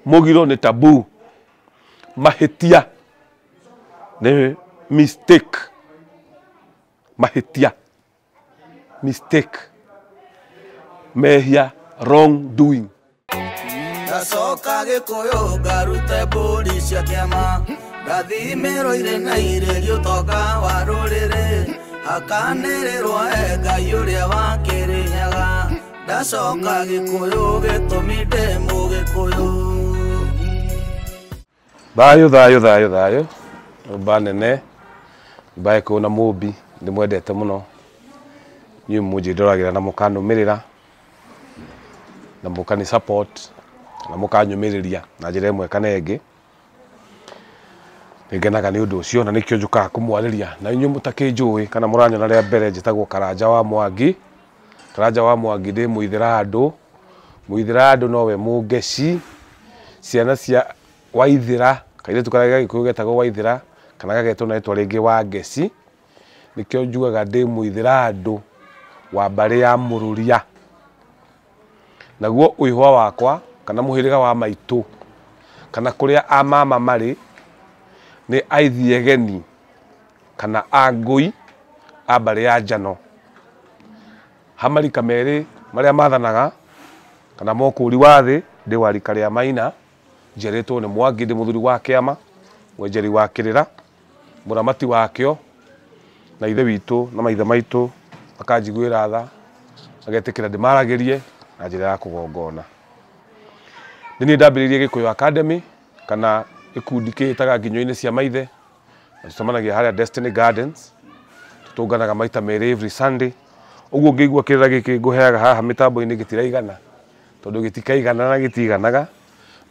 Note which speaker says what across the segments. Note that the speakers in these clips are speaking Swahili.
Speaker 1: Mugiro ni taboo. Mahitia ni mistake. Mahitia. Mistake. Mehia wrong doing.
Speaker 2: Ndacoka Gikuyu ngarute mbũri cia kĩama ndathi mĩro-inĩ na irĩrio ũtonga wa rũrĩrĩ hakanĩrĩrwo Ngai ũrĩa wa Kĩrĩnyaga ndacoka Gikuyu gĩtũmi ndĩ Mũgĩkũyũ.
Speaker 1: Thayo nyũmba nene nyũmba ĩkũrũ na Mũmbi ndĩmwendete mũno nyuĩ mũnjĩndoragĩra na mũkanũmĩrĩra na mũkani support na mũkanyũmĩrĩria na njĩra ĩmwe kana ĩngĩ. Nĩngenaga nĩ ũndũ ũcio na nĩkĩo njũkaga kũmwarĩria na inyuĩ mũtakĩnjũĩ kana mũranyona rĩa mbere njĩtagwo Karanja wa Mwangi. Karanja wa Mwangi ndĩ Mũithĩra Mũithĩra nowe mũngeci ciana cia Waithĩra kairĩtu karĩa Gĩkũyũ getagwo Waithĩra kana gagetwo na rĩtwa rĩngĩ Wangeci. Nĩkĩo njugaga ndĩ Mũithĩra wa mbarĩ ya Mũrũria. Naguo ũihwa wakwa kana mũhĩrĩga wa maitũ kana kũrĩa a mama marĩ nĩ Aithiegeni kana Angũi a mbarĩ ya Njano. Hamarika merĩ marĩa mathanaga kana mokũri wa thĩ ndĩ wa rika rĩa Maina njerĩtwo nĩ Mwangi ndĩ mũthuri wa kĩama mwenjeri wa kĩrĩra mũramati wakĩo na ithe witũ na maithe maitũ makanjiguĩra tha magetĩkĩra ndĩmaragĩrie na njĩra ya kũgongona. Nĩ niĩ ndambĩrĩirie Gĩkũyũ Academy kana gĩkundi kĩhĩtaga nginyo-inĩ cia maithe na tũcemanagia harĩa Destiny Gardens tũtũnganaga maita merĩ every Sunday. Ũguo ngĩigua kĩrĩra gĩkĩ ngũheaga haha mĩtambo-inĩ gĩtiraigana tondũ gĩtikaigana na gĩtiganaga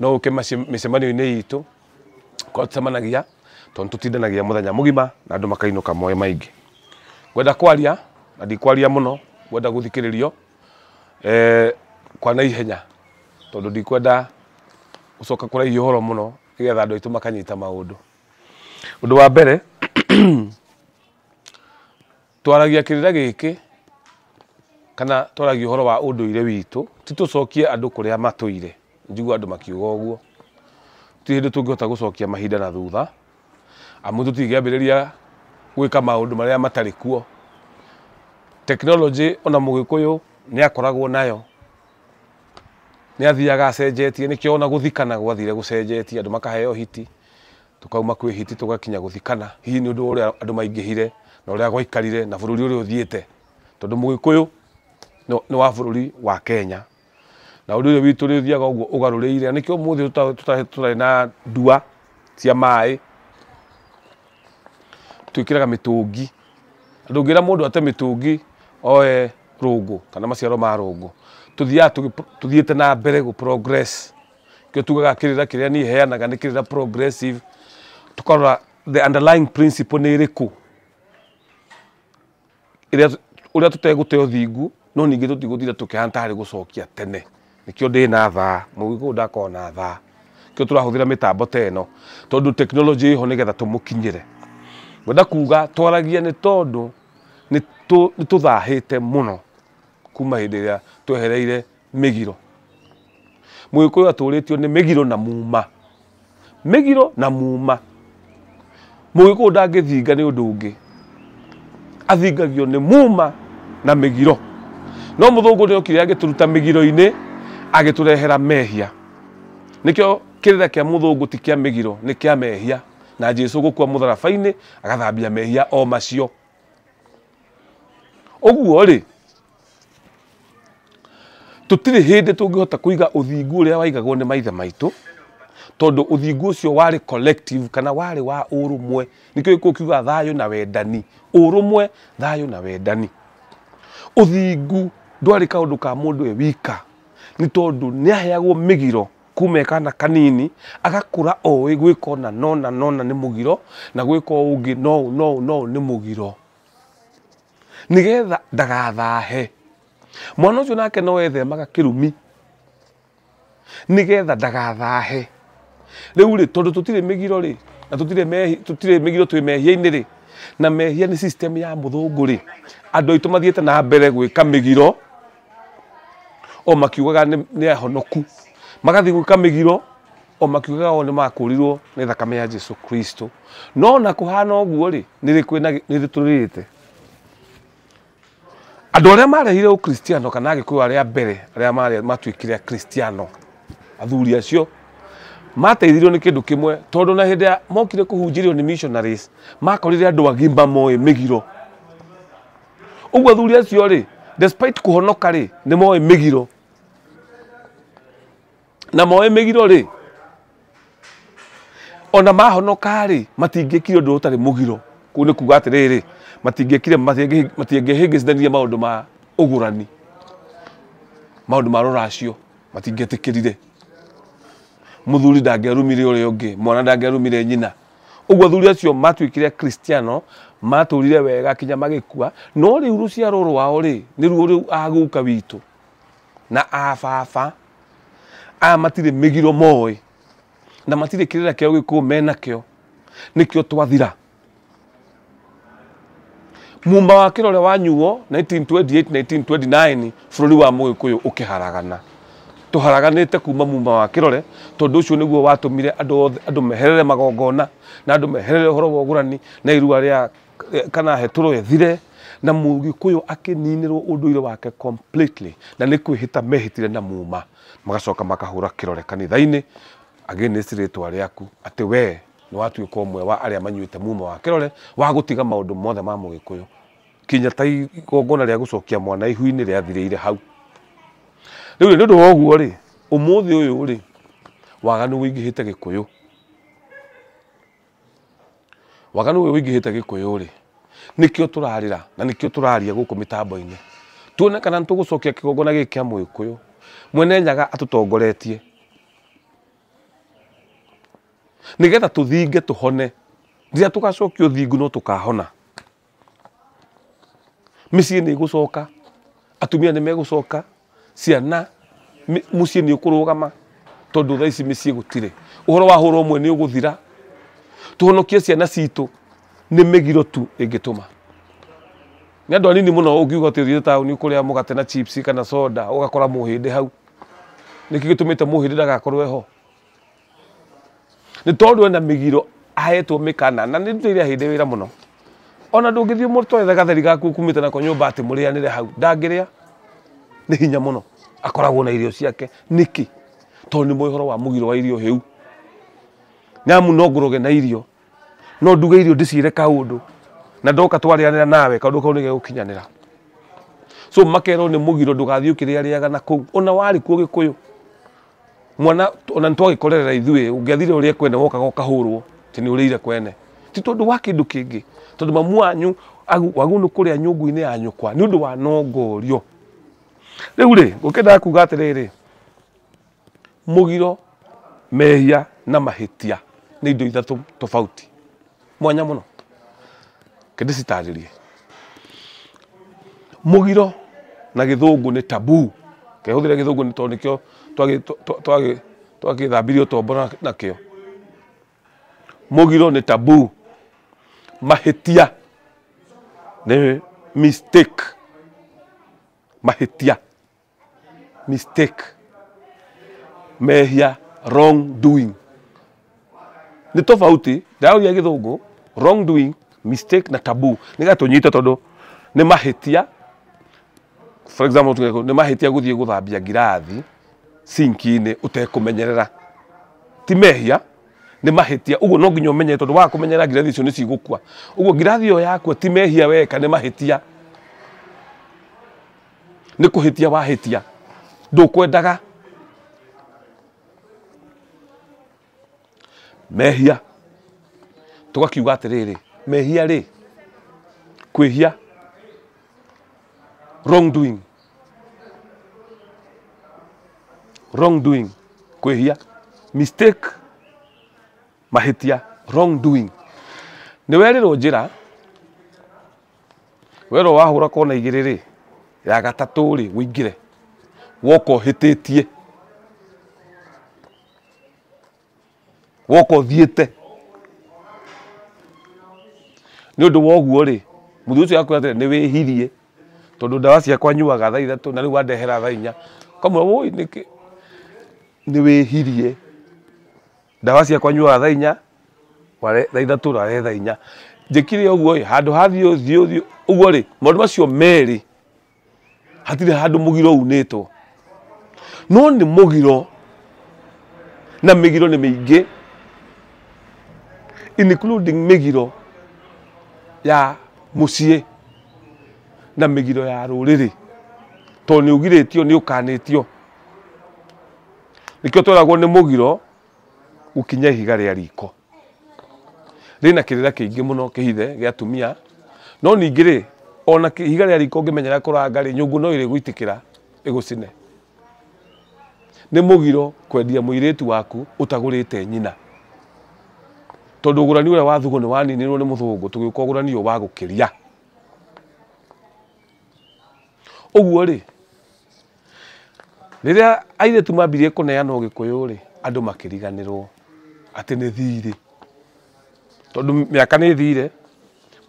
Speaker 1: no ũke mĩcemanio-inĩ itũ kwa tũcemanagia tondũ tũtindanagia mũthenya mũgima na andũ makainũka moe maingĩ. Ngwenda kwaria na ndikwaria mũno ngwenda gũthikĩrĩrio kwa naihenya tondũ ndikwenda gũcoka kũraiya ũhoro mũno nĩgetha andũ aitũ makanyita maũndũ. Ũndũ wa mbere twaragia kĩrĩra gĩkĩ kana twaragia ũhoro wa ũndũire witũ ti tũcokie andũ kũrĩa matũire. Njigua andũ makiuga ũguo ti hĩndĩ tũngĩhota gũcokia mahinda na thutha amu tũtingĩambĩrĩria gwĩka maũndũ marĩa matarĩ kuo. Tekinoronjĩ ona Mũgĩkũyũ nĩ akoragwo nayo nĩ athiaga acenjetie nĩkĩo ona gũthikana gwathire gũcenjetie andũ makaheo hiti tũkauma kwĩ hiti tũgakinya gũthikana. Hihi nĩ ũndũ ũrĩa andũ maingĩhire na ũrĩa gwaikarire na bũrũri ũrĩa ũthiĩte tondũ Mũgĩkũyũ nĩ wa bũrũri wa Kenya na ũndũ ũyũ witũ nĩ ũthiaga ũguo ũgarũrĩire. Nĩkĩo ũmũthĩ tũtarĩ na ndua cia maĩ twĩkĩraga mĩtũngi. Andũ ũngĩra mũndũ ate mĩtũngi oe rũngũ kana maciaro ma rũngũ tuthiaga tuthiĩte na mbere gũ progress. Kĩo tugaga kĩrĩra kĩrĩa niĩ heanaga nĩ kĩrĩra progressive. Tukarora the underlying principle nĩ ĩrĩkũ ũrĩa tũtegũte ũthingu no ningĩ tũtigũthira tũkĩhana tarĩ gũcokia tene. Nĩkĩo ndĩ na thaa Mũgĩkũyũ ndakoragwo na thaa. Kĩo tũrahũthĩra mĩtambo ta ĩno tondũ tekinoronjĩ ĩho nĩgetha tũmũkinyĩre. Ngwenda kuga twaragia nĩ tondũ nĩ tũthahĩte mũno kuma hĩndĩ ĩrĩa twehereire mĩgiro. Mũgĩkũyũ atũrĩtio nĩ mĩgiro na muma. Mĩgiro na muma. Mũgĩkũyũ ndangĩthinga nĩ ũndũ ũngĩ athingagio nĩ muma na mĩgiro. No mũthũngũ nĩ okire agĩtũruta mĩgiro-inĩ agĩtũrehera mehia. Nĩkĩo kĩrĩra kĩa mũthũngũ ti kĩa mĩgiro nĩ kĩa mehia na Jesũ gũkua mũtharaba-inĩ agathambia mehia o macio. Ũguo rĩ tũtirĩ hĩndĩ tũngĩhota kũiga ũthingu ũrĩa waigagwo nĩ maithe maitũ tondũ ũthingu ũcio warĩ collective kana warĩ wa ũrũmwe. Nĩkĩo Gĩkũyũ kiuga thayũ na wendani. Ũrũmwe thayũ na wendani. Ũthingu ndwarĩ kaũndũ ka mũndũ e wika nĩ tondũ nĩ aheagwo mĩgiro kuma kana kanini agakũra oĩ gwĩka na nona nĩ mũgiro na gwĩka ũngĩ no nĩ mũgiro nĩgetha ndagathahe. Mwana ũcio nake no ethemaga kĩrumi nĩgetha ndagathahe. Rĩu rĩ tondũ tũtirĩ mĩgiro rĩ na tũtirĩ mĩgiro twĩ mehia-inĩ rĩ na mehia nĩ system ya mũthũngũ rĩ andũ aitũ mathiĩte na mbere gwĩka mĩgiro o makiugaga nĩ ahonoku magathiĩ gwĩka mĩgiro o makiugaga o nĩ makũrirwo nĩ thakame ya Jesu Kristo no na kũhana ũguo rĩ nĩ rĩ tũrĩte andũ arĩa marehire ũkristiano kana agĩkũyũ arĩa mbere arĩa matuĩkire akristiano athuri acio mateithirio nĩ kĩndũ kĩmwe tondũ na hĩndĩ ya mokire kũhunjĩrio nĩ missionaries makorire andũ agimba moĩ mĩgiro ũguo athuri acio rĩ despite kũhonoka rĩ nĩ moĩ mĩgiro na moĩ mĩgiro rĩ ona mahonoka rĩ matingĩkire ũndũ ũtarĩ mũgiro kũu nĩ kuga atĩrĩrĩ matingĩhĩngĩcithanirie maũndũ ma ũgũrani maũndũ ma rũracio matingĩetĩkĩrire mũthuri ndangĩarumire ũrĩa ũngĩ mwana ndangĩarumire nyina ũguo athuri acio matuĩkire kristiano matũrire wega kinya magĩkua no rĩu rũciaro rwao rĩ nĩruo rĩu agũka witũ na ababa matirĩ mĩgiro moĩ na matirĩ kĩrĩra kĩao gĩkũũ menakĩo nĩkĩo twathira mumba wa kĩrore wanyuo 1928 1929 bũrũri wa Mũgĩkũyũ ũkĩharagana tũharaganĩte kuma mumba wa kĩrore tondũ ũcio nĩguo watũmire andũ meherere magongona na andũ meherere ũhoro wa ũgũrani na irua rĩa kana hetũro ethire na Mũgĩkũyũ akĩninĩrwo ũndũire wake completely na nĩ kwĩhĩta mehĩtire na muma magacoka makahũra kĩrore kanitha-inĩ against rĩtwa rĩaku atĩ we nĩ watuĩka ũmwe wa arĩa manyuĩte muma wa kĩrore wa gũtiga maũndũ mothe ma Mũgĩkũyũ kinya ta igongona rĩa gũcokia mwana ihu-inĩ rĩathirĩire hau rĩu nĩ ũndũ wa ũguo rĩ ũmũthĩ ũyũ rĩ waganu wĩingĩhĩte Gĩkũyũ waganu wĩingĩhĩte Gĩkũyũ rĩ nĩkĩo tũrarĩra na nĩkĩo tũraria gũkũ mĩtambo-inĩ tuone kana tũgũcokia kĩgongona gĩkĩ kĩa Mũgĩkũyũ mwene Nyaga atũtongoretie nĩgetha tũthinge tũhone rĩrĩa tũgacokio thingu no tũkahona mĩciĩ nĩ ĩgũcoka atumia nĩ megũcoka ciana mũciĩ nĩ ũkũrũgama tondũ thaa ici mĩciĩ gũtirĩ ũhoro wa hũra ũmwe nĩ ũgũthira tũhonokie ciana citũ nĩ mĩgiro tu ĩngĩtũma nĩ andũ anini mũno ũngiuga atĩ ũthiĩte taũni ũkũrĩa mũgate na chips kana soda ũgakora mũhĩndĩ hau nĩkĩ gĩtũmĩte mũhĩndĩ ndagakorwo ho nĩ tondũ ena mĩgiro ahetwo mĩkana na nĩ ndũire hĩndĩ wĩra mũno ona ndũngĩthiĩ mũtwethe gatheri gaku kumĩte nako nyũmba atĩ mũrĩanĩre hau ndangĩrĩa nĩ hinya mũno akoragwo na irio ciake nĩkĩ tondũ nĩ mũhoro wa mũgiro wa irio hĩu nyamu no ngũroge na irio no nduge irio ndĩciĩre kaũndũ na ndoka twarĩanĩra nawe kaũndũ kau nĩ gegũkinyanĩra so makerwo nĩ mũgiro ndũgathiĩ ũkĩrĩarĩaga na kũu ona warĩ kuo Gĩkũyũ mwana ona nĩtwagĩkorerera ithuĩ ũngĩathire ũrĩa kwene wokaga ũkahũrwo atĩ nĩ ũrĩire kwene ti tondũ wa kĩndũ kĩngĩ tondũ mamu wanyu wagũnũ kũrĩa nyũngũ-inĩ ya nyũkwa nĩ ũndũ wa nongorio rĩu rĩ ũkĩendaga kuga atĩrĩrĩ mũgiro mehia na mahĩtia nĩ indo ithatũ tofauti mwanya mũno kĩndĩcitarĩrie mũgiro na Gĩthũngũ nĩ taboo kehũthĩre Gĩthũngũ nĩ tondũ nĩkĩo twagĩthambirio tombo nakĩo mũgiro nĩ taboo mahĩtia nĩ mistake mahĩtia mistake mehia wrong doing nĩ tofauti ndaũria Gĩthũngũ wrong doing mistake na taboo nĩgetha tũnyite tondũ nĩ mahĩtia for example nĩ mahĩtia gũthiĩ gũthambia ngirathi sinki-inĩ ũtekũmenyerera ti mehia nĩ mahĩtia ũguo no nginya ũmenye tondũ wa kũmenyerera ngirathi icio nĩ cigũkua ũguo ngirathi ĩyo yakua ti mehia weka nĩ mahĩtia nĩ kũhĩtia wahĩtia ndũkwendaga mehia tũgakiuga atĩrĩrĩ mehia rĩ kwĩhia wrong doing kwĩhia mistake mahĩtia wrong doing nĩ werĩrwo njĩra werwo wahũra kona igĩrĩ rĩ ya gatatũ rĩ wĩingĩre woka ũhĩtĩtie woka ũthiĩte nĩ ũndũ wa ũguo rĩ mũthuri ũcio akwĩra atĩrĩ nĩ wĩhirie tondũ ndawa ciakwa nyuaga thaa ithatũ na rĩu wandehera thaa inya kamwe woi nĩ wĩhirie ndawa cia kwanyua thaa 4 wale thaa 3 wale thaa 4 njikire uguo handu hathio thio uguo ri maundu macio meri hatire handu mugiro unitwo no ni mugiro na migiro ni miingi including migiro ya mucie na migiro ya ruriri to ni ugiritio ni ukanitio nikio twaragwo ni mugiro gukinya ihiga ria riko rina kirira kiingi muno kihithe gia tumia no ningiri ona ihiga ria riko ngimenyera kuranga ri nyungu no iri gwitikira igucine ni mugiro kwendia muiritu waku utagurite nyina tondu gurani uria wa thugu ni waninirwo ni muthungu tugiuka gurani wa gukiria uguo ri riria airetu mambirie kuneana Gikuyu ri andu makiriganirwo ati ni thiri tondu miaka ni thire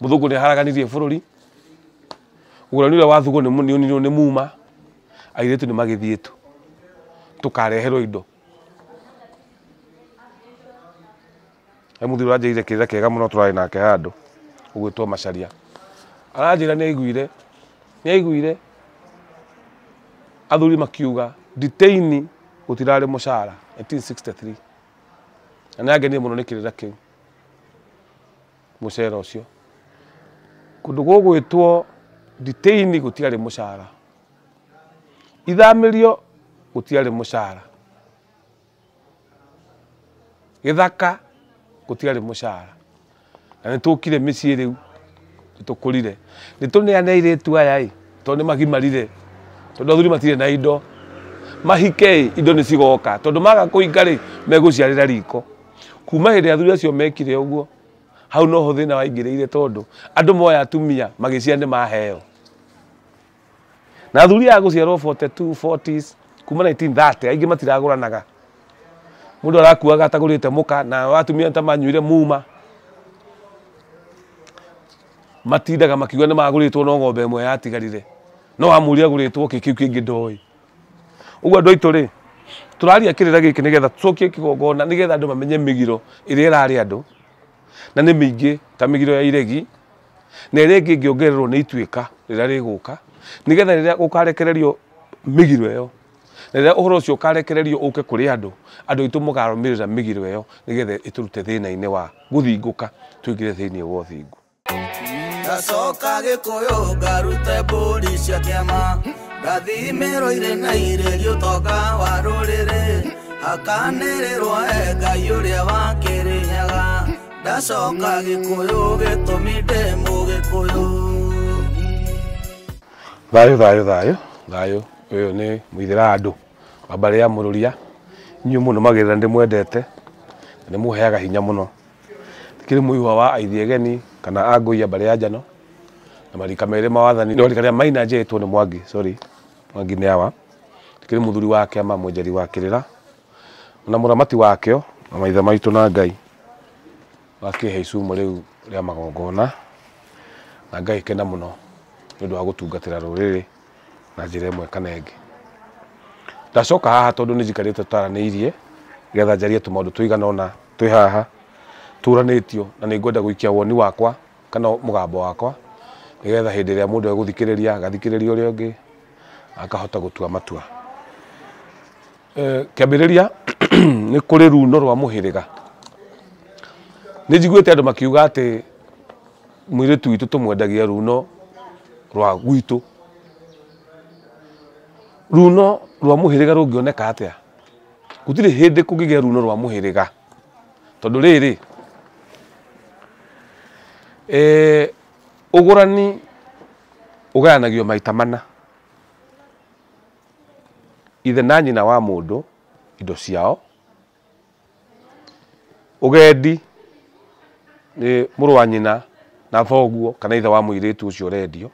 Speaker 1: muthungu ni haraganirie bururi gurani uria wa thugu ni munionirwo ni muma airetu ni magithietu tukareherwo indo muthuri aranjire kirira kega muno turari nake handu ugwitwo Macharia aranjira ni aiguire athuri makiuga detain gutirari mushara 1963 ana ageni muno ni kirira kiu mushara ucio kundu gugwitwo detain gutirari mushara ithamirio gutirari mushara githaka gutirari mushara na nitukire micii riu tukurire nituneane airetu aya tondu magimarire tondu athuri matire na indo mahike indo ni cigoka tondu maga kuinga ri meguciarira riko kuma hindi athuri acio mekire uguo hau no ho thina waingirire tondu andu moya atumia magiciane maheo na athuri a guciarwo 42 40s kuma 1930 aingi matiraguranaga mundu arakuaga atagurite muka na watumia ntamanyuire muma matindaga makiuga ni maguritwo no ng'ombe imwe yatigarire no amuria aguritwo kikiu kingi ndoi uguo andu aitu ri turaria kirira giki nigetha tucokie kigongona nigetha andu mamenye migiro iria irari andu na ni mingi ta migiro ya iregi na iria ingi ngiongererwo ni ituika riria riguka nigetha riria gukarekererio migiro iyo na riria uhoro ucio ukarekererio uke kuri andu itu mugarumirira migiro iyo nigetha iturute thina-ini wa guthinguka tuingire thiini wa uthingu
Speaker 2: ndacoka Gikuyu ngarute mbũri cia kĩama ndathimĩrwo irĩ na irĩri ũtonga wa rũrĩrĩ hakanĩrĩrwo Ngai ũrĩa wa Kĩrĩnyaga ndacoka Gikuyu gĩtũmi ndĩ Mũgĩkũyũ.
Speaker 1: Thayo uyu ni muithira andu wambare ya mururia nyu muno magirira ndimwendete ni muheaga hinya muno tikiri muiwa wa aithiegeni kana agui ambare ya njano na marika mere mawathani no rikaria maina jetwo ni Mwangi Mwangi ni awa tikiri muthuri wake ama mwenjeri wa kirira na muramati wakeo na maitha maitu na Ngai wakihe icumu riu ria magongona na Ngai kena muno ndu wa gutungatira ruriri na njira imwe kana ingi ndacoka haha tondu ni jikarite taraneirie getha njarie tumaundu tuigana ona twi haha turanitio na ni ngwenda guikia woni wakwa kana mugambo wakwa nigetha hindi iria mundu eguthikiriria agathikiriria uria ungi akahota gutua matua kiambiriria ni kuri runo rwa muhiriga ni njiguite andu makiuga ati muiritu witu tumwendagia runo rwa gwitu runo rwa muhiriga rungioneka atia gutire hindi kugige runo rwa muhiriga tondu riri ugurani ugayanagio maita mana ithe na nyina wa mundu indo ciao ugendi ni muru wa nyina na thoguo kana ithe wa muiritu ucio rendio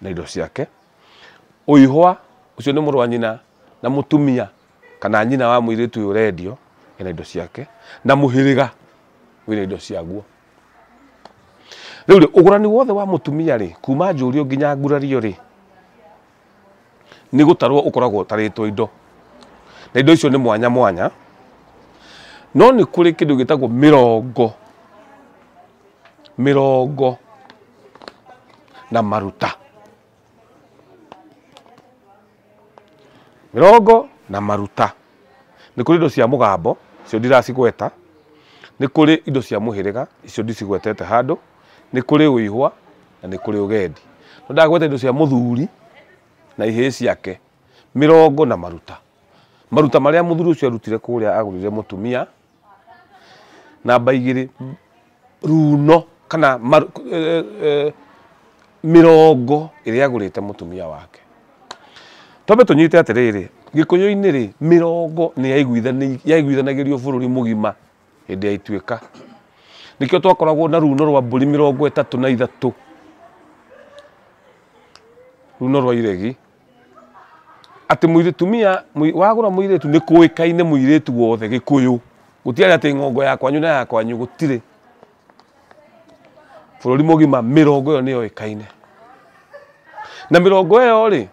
Speaker 1: na indo ciake uihwa ucio ni muru wa nyina na mutumia kana nyina wa muiritu uyu rendio ina indo ciake na muhiriga wina indo ciaguo riu ugurani wothe wa mutumia ri kuma njurio nginya ngurario ri ni gutarwo ukoragwo taritwo indo na indo icio ni mwanya mwanya no nä kå rä kä ndå gä tagwo mirongo na maruta. Mirongo na maruta nä kå rä indo cia må gambo cio ndiracigweta, nä kå rä indo cia må hä rä ga icio ndicigwetete handå, nä kå rä å ihwa na nä kå rä å gendi. No ndagweta indo cia må thuri na ihä ciake, mirongo na maruta. Maruta marĩa mũthuri ũcio arutire kũrĩa agũrire mũtumia, namba 2 runo kana mirongo ĩrĩa agũrĩte mũtumia wake. Twambe tũnyite atĩrĩrĩ, Gĩkũyũ-inĩ rĩ, mirongo nĩ yaiguithanagĩrio bũrũri mũgima hĩndĩ ya ituĩka. Nĩkĩo twakoragwo na runo rwa mbũri 33, runo rwa iregi. Atĩ mũtumia wagũra mũirĩtu nĩ kũĩkaine mũirĩtu wothe Gĩkũyũ. Gũtiarĩ atĩ ng'ongo ya kwanyu na ya kwanyu, gũtirĩ. Bũrũri mũgima mirongo ĩyo nĩ yoĩkaine. Na mirongo ĩyo rĩ,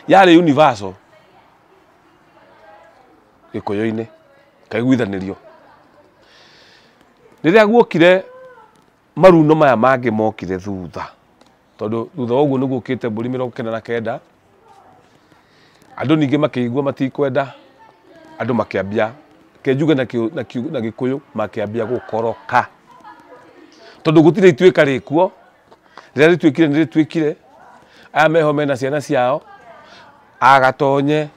Speaker 1: yarĩ universal Gĩkũyũ-inĩ, kaiguithanĩrio. Rĩrĩa guokire maruno maya mangĩ mokire thutha, tondũ thutha wa ũguo nĩ gũkĩte mbũri 99, andũ ningĩ makĩigua matikwenda, andũ makĩambia kenjuge na Gĩkũyũ makĩambia gũkoroka, tondũ gũtirĩ ituĩka rĩkuo. Rĩrĩa rĩtuĩkire nĩ rĩtuĩkire, aya meho mena ciana ciao, Agatonye,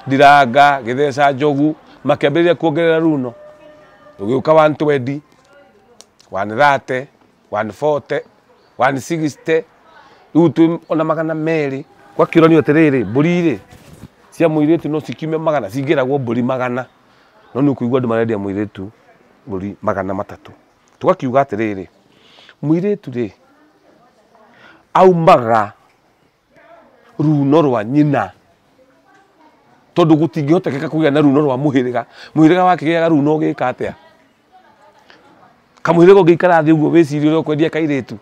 Speaker 1: Ndiranga, Gĩtheca Njogu makĩambĩrĩria kuongerera runo. Rũgĩũka 120, 130, 140, 160, rĩu ona 200. Gwakĩonio atĩrĩrĩ, mbũri rĩ cia mũirĩtu no cikiume 100, cingĩragwo mbũri 100. No nĩ ũkũigua andũ marendia mũirĩtu mbũri 300. Tũgakiuga atĩrĩrĩ, mũirĩtu rĩ aumaga runo rwa nyina, tondũ gũtingĩhotekeka kũgĩa na runo rwa mũhĩrĩga. Mũhĩrĩga wakĩgĩaga runo ũgĩka atĩa? Kamũhĩrĩga ũngĩikara thĩ ũguo wĩcirie ũrĩa ũkwendia kairĩtu,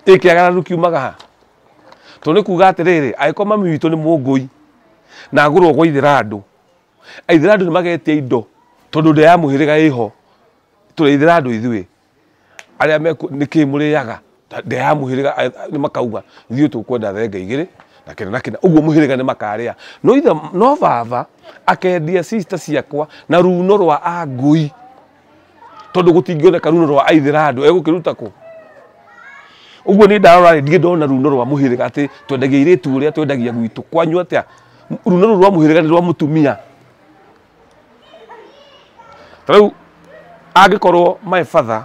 Speaker 1: ĩkĩagararu kiumaga ha? Tondũ nĩ kuuga atĩrĩrĩ, angĩkorwo mami witũ nĩ Mũngũi na agũrwo gwa Ithĩrandũ, Ithĩrandũ nĩ magetia indo tondũ ndĩ ya mũhĩrĩga ĩho. Tũrĩ Ithĩrandũ ithuĩ arĩa nĩkĩ mũrĩaga ndĩ ya mũhĩrĩga, nĩ makauga ithuĩ tũkwenda thenge 2 na kĩna na kĩna, ũguo mũhĩrĩga nĩ makarĩa. No baba akendia sister ciakwa na runo rwa Angũi, tondũ gũtingĩoneka runo rwa Ithĩrandũ, egũkĩruta kũ? Ũguo nĩ ndarora ndirĩ ndona runo rwa mũhĩrĩga atĩ twendagia airĩtu ũrĩa twendagia gwitũ. Kwanyu atĩa? Runo rwa mũhĩrĩga nĩ rwa mũtumia. Tarĩu angĩkorwo my father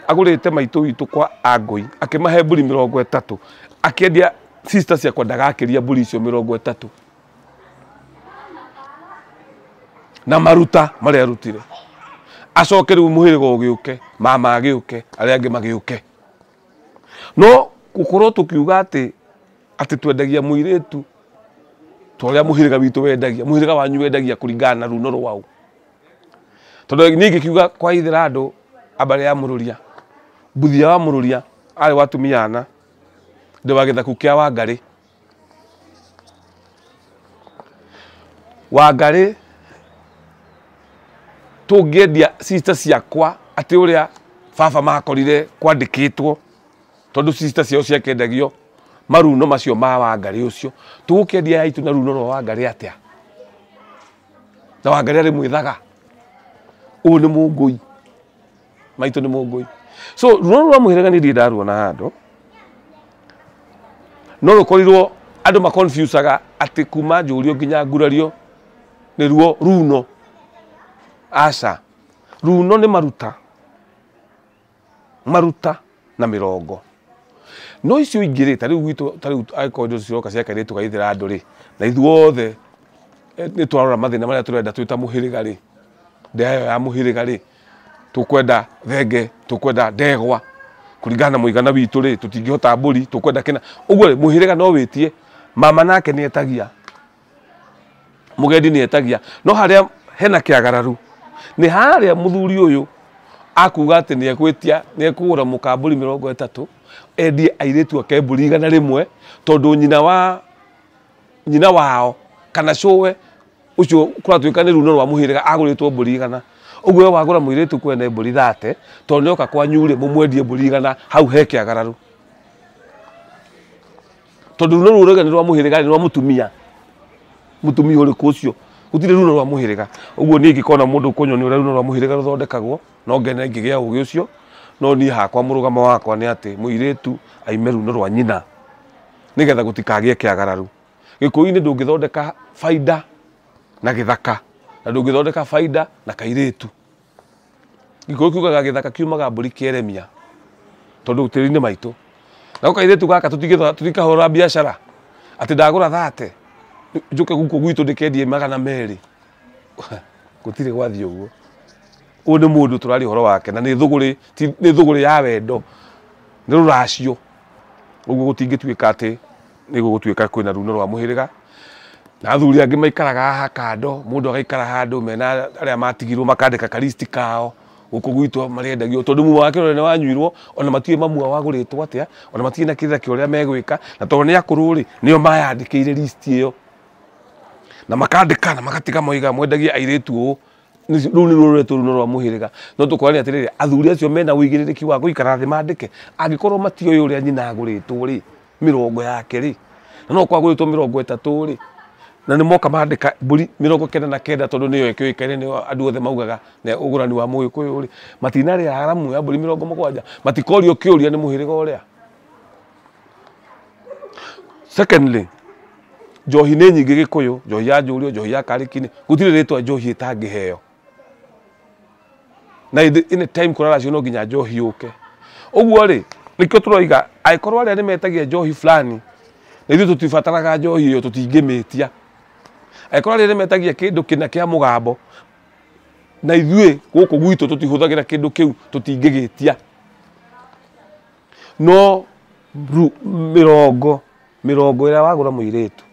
Speaker 1: agũrĩte maitũ witũ kwa Angũi, akĩmahe mbũri 30, akĩendia sister ciakwa ndagakĩria mbũri icio 30 na maruta marĩa arutire. Acoke rĩu mũhĩrĩga ũgĩũke, mama agĩũke, arĩa angĩ magĩũke. No gũkorwo tũkiuga atĩ twendagia mũirĩtu ta ũrĩa mũhĩrĩga witũ wendagia, mũhĩrĩga wanyu wendagia kũringana na runo rwao. Tondũ niĩ ngĩkiuga kwa Ithĩrandũ ambare ya Mũrũria, Mbuthia wa Mũrũria arĩ wa Tumiana, ndĩ wa Gĩthaku kĩa Wangarĩ. Wangarĩ tũngĩendia sister ciakwa atĩ ũrĩa baba makorire kwandĩkĩtwo, tondũ sister ciao ciakendagio maruno macio ma Wangarĩ ũcio, tũgũkĩendia yaitũ na runo rwa Wangarĩ atĩa? Na Wangarĩ arĩ mwĩthaga, ũũ nĩ Mũngũi, maitũ nĩ Mũngũi. So runo rwa mũhĩrĩga nĩ ndirĩ ndaruona handũ, no rũkorirwo andũ maconfusaga atĩ kuma Njũriũ nginya Ngurario nĩruo runo. Aca, runo nĩ maruta na mirongo. No icio ingĩ rĩ, ta rĩu gwitũ, ta rĩu angĩkorwo indo ciroka cia kairĩtu ga Ithĩrandũ rĩ, na ithuothe nĩ twarora mathĩna marĩa tũrenda twĩ ta mũhĩrĩga rĩ, ndĩa ya mũhĩrĩga rĩ, tũkwenda thenge, tũkwenda ndegwa, kũringana na mũigana witũ rĩ, tũtingĩhota mbũri, tũkwenda kĩna. Ũguo rĩ, mũhĩrĩga no wĩtie, mama nake nĩ etagia, mũgendi nĩ etagia. No harĩa hena kĩagararu nĩ harĩa mũthuri ũyũ akuga atĩ nĩ egwĩtia, nĩ ekũgũra mũkambũri 30, endie airĩtu ake mbũri 100, tondũ nyina wao kana cũwe ucio kuratuika ni runo rwa muhiriga aguritwo mburi igana uguo wagura muiritu kwene mburi 30 to nioka kwa nyure mumwendie mburi igana hau heke agararu tondu runo rurega ni rwa muhiriga ni rwa mutumia uri kucio gutire runo rwa muhiriga uguo ni ngikona mundu kunyoni uri runo rwa muhiriga ruthondekagwo no ngene ngigia ugi ucio no ni hakwa murugamo wakwa ni ati muiritu aime runo rwa nyina nigetha gutikagie kiagararu gikuyu-ini ndungithondeka faida na githaka na ndungithondeka faida na kairitu gikuyu kiugaga githaka kiumaga mburi kieremia tondu tiri-ini maitu na kairitu gaka tutikahora biashara ati ndagura 30 njuke guku gwitu ndikendie 200 gutire gwathi uguo u ni mundu turari horo wake na ni thuguri ya wendo ni ruracio uguo gutingituika ati ni gugutuika kwina runo rwa muhiriga na athuri angi maikaraga haha kando mundu agaikara handu mena aria matigirwo makandika kalisti kao guku gwitu mariendagio tondu muwa wake rone wanyuirwo ona matie mamua waguritwo atia ona matie na kitha kio ria megwika na tondu ni akuru ri nio mayandikire list iyo na makandika na magatiga moiga mwendagia airitu u riu ni ruretu runo rwa muhiriga no tukwani atiriri athuri acio mena wigiririki wa guikara thi mandike angikorwo matio uria nyina aguritwo ri 70 yake ri na no kwaguritwo 30 ri na ni moka mandika mburi 99 tondu niyo ekioikaine ni andu othe maugaga na ugurani wa Muikuyu ri matinari haramu ya mburi 70 matikorio kiuria ni muhiriga uria. Secondly, njohi ni nyingi Gikuyu, njohi ya Njurio, njohi ya Karikini, gutire ritwa njohi itangiheo na in time kuraracio no nginya njohi uke uguo ri nikio turoiga aikorwo aria ni metagia njohi fulani na ithu tutibataraga njohi iyo tutingimitia aikorwo aria ni metagia kindu kina kia mugambo na ithue guku gwitu tutihuthagira kindu kiu tutingigitia no mirongo ira wagura muiritu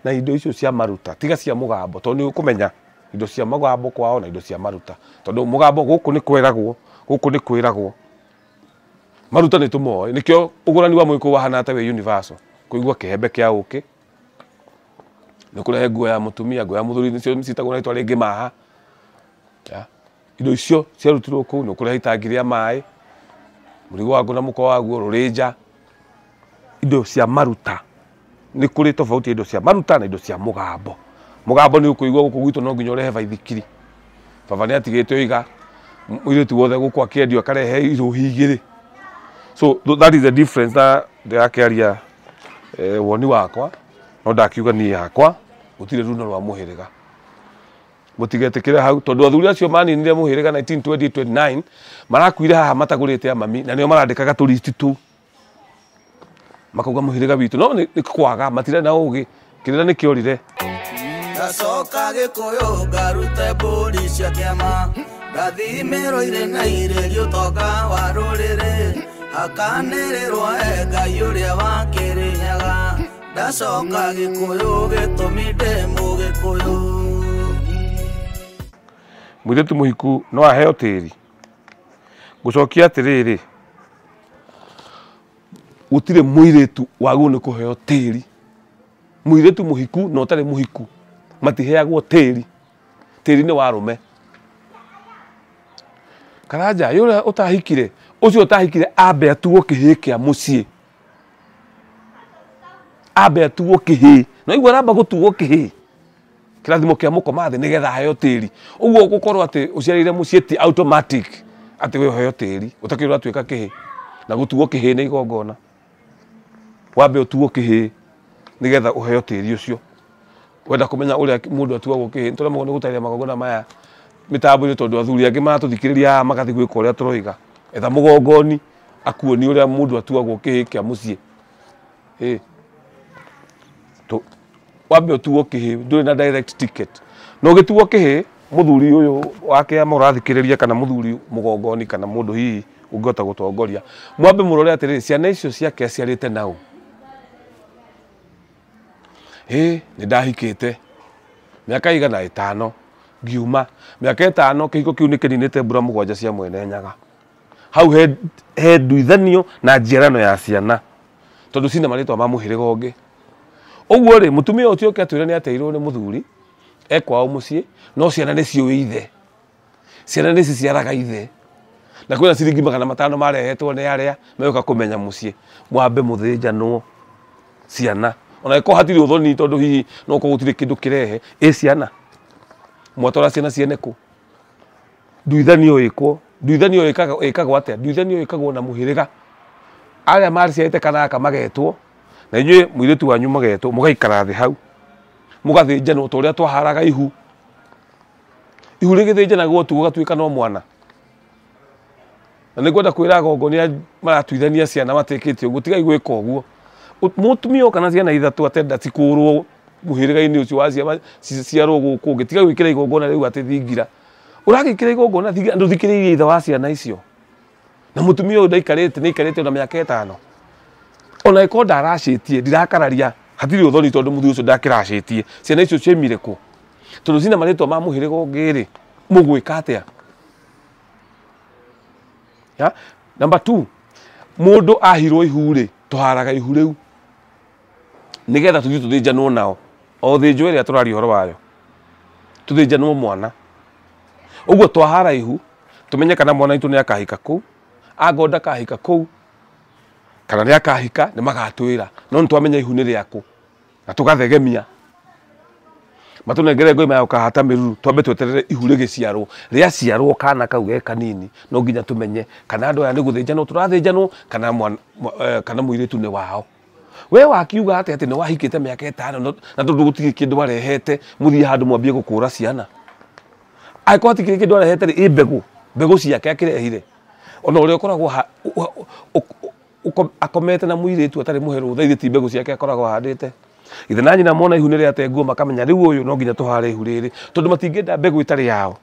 Speaker 1: na indo icio cia maruta tiga cia mugambo tondu ni ukumenya indo cia mugambo kwao na indo cia maruta tondu mugambo guku ni kwiragwo maruta ni tumoe nikio ugurani wa Muikuyu wahana ata we universal kuigwa kihembe kia uki ni kurehe nguo ya mutumia nguo ya muthuri nicio citagwo na itwa ringi maha indo icio ciarutirwo kuu ni kurehe itangi ria mai murigo waku na muko waguo rurinja indo cia maruta ni kuri tofauti indo cia maruta na indo cia mugambo ni ukuigwa guku gwitu no nginya urehe vaithikiri baba ni atigite oiga muiritu wothe guku akiendio akarehe iruhi igiri so that is the difference that ndakiaria woni wakwa no ndakiuga ni yakwa gutire runo rwa muhiriga gutigetikire hau tondu athuri acio maninire muhiriga 1929 marakuire haha matagurite amami na nio marandikaga turist tu makauga muhiriga witu no ni kwaga matire na ugi kirira ni kiorire
Speaker 2: ndacoka Gikuyu ngarute mburi cia kiama ndathimiro ire na irerio toka wa ruriri hakanĩrĩrwo Ngai ũrĩa wa Kĩrĩnyaga ndacoka Gikuyu gĩtũmi ndĩ Mũgĩkũyũ.
Speaker 1: Mũirĩtu mũhiku no aheo tĩri gucokia atiriri gutire mũirĩtu wagwo nĩ kũheo tĩri mũirĩtu mũhiku no ũtarĩ mũhiku matiheagwo tĩri nĩ wa arũme Karanja yule utahikire ucio utahikire ambe atuo kihii kia mucii ambe atuo kihii no igwa ramba gutuo kihii kirathimo kia mukomathi nigetha heo tiri uguo gukorwo ati uciarire mucii ti automatic ati we heo tiri utakirwa tuika kihii na gutuo kihii ni igongona wambe utuo kihii nigetha uheo tiri ucio wenda kumenya uria mundu atuagwo kihii turemagwo ni gutaria magongona maya mitambo-ini tondu athuri angi maratuthikiriria magathi gwika uria turoiga etha mugongoni akuoni uria mundu atuagwo kihii kia mucii wambe utuo kihii nduri na direct ticket no gituo kihii muthuri uyu wake murathikiriria kana muthuri mugongoni kana mundu hihi ungota gutongoria mwambe murore atiriri ciana icio ciake ciarite nau ni ndahikite miaka 5 ngiuma miaka 5 kihiko kiu nikininite mbura mugwanja cia mwene nyaga hau he nduithanio na njiarano ya ciana tondu cina maritwa ma muhiriga ungi uguo ri mutumia ucio ke atwire ni ateirwo ni muthuri ekwao muciĩ no ciana nĩ ciũĩ ithe, ciana nĩ ciciaraga ithe, na kwĩna ciringi 500 marehetwo nĩ arĩa megũka kũmenya muciĩ, mwambe mũthĩnjanwo ciana, ona ĩkorwo hatirĩ ũthoni tondũ hihi no gũkorwo gũtirĩ kĩndũ kĩrehe, ciana mwatwara ciana ciene kũ? Nduithanio ĩkwo, nduithanio ĩkagwo atĩa? Nduithanio ĩkagwo na mũhĩrĩga, arĩa maciarĩte kanaka magetwo, na inyuĩ mũirĩtu wanyu magetwo, mũgaikara thĩ hau mũgathĩnjanwo ta ũrĩa twaharaga ihu. Ihu rĩgĩthĩnjanagwo tu gũgatuĩka no mwana, na nĩngwenda kwĩra Gongo nĩ maratuithania ciana matĩkĩte ũguo, tigai gwĩka ũguo. Mũtumia kana ciana ithatũ atenda cikũrwo mũhĩrĩga-inĩ ũcio wa ciarwo gũkũ ũngĩ, tigai gwĩkĩra igongona rĩu atĩ thingira. Ũragĩkĩra igongona ndũthikĩrĩirie ithe wa ciana icio, na mũtumia ũyũ nĩaikarĩte ona mĩaka 5, ona ĩkorwo ndaracĩtie ndirakararia, hatirĩ ũthoni tondũ mũthuri ũcio ndakĩracĩtie, ciana icio ciaumire kũ? Tondũ cina marĩtwa ma mũhĩrĩga ũngĩ-rĩ, mũgwĩka atĩa? Number 2, mũndũ ahirwo ihu-rĩ, tũharaga ihu rĩu nĩgetha tũthiĩ tũthĩnjanwo nao, o thĩnjo ĩrĩa tũraria ũhoro wayo, tũthĩnjanwo mwana. Ũguo twahara ihu tũmenye kana mwana witũ nĩakahika kũu, anga ndakahika kũu, kana nĩakahika nĩmagatwĩra, no nĩtwamenya ihu nĩ rĩakũ na tũgathegemia, matũnengere ngũi ya gũkahata mĩruru, twambe tweterere ihu rĩgĩciarwo. Rĩaciarwo kana kau ge kanini, no nginya tũmenye kana andũ aya nĩ gũthĩnjanwo tũrathĩnjanwo kana mũirĩtu nĩ wao. We wakiuga atĩ nĩ wahikĩte mĩaka 5 na tondũ gũtirĩ kĩndũ warehete, mũthiĩ handũ mwambie gũkũra ciana. Angĩkorwo hatikĩrĩ kĩndũ arehete rĩ, mbegũ ciake akĩrehire, ona ũrĩa ũkoragwo akomete na mũirĩtu atarĩ mũhe rũtha, ithe ti mbegũ ciake akoragwo ahandĩte. Ithe na nyina mona ihu nĩ rĩatenguo makamenya rĩu ũyũ no nginya tũhare ihu rĩrĩ, tondũ matingĩenda mbegũ itarĩ yao.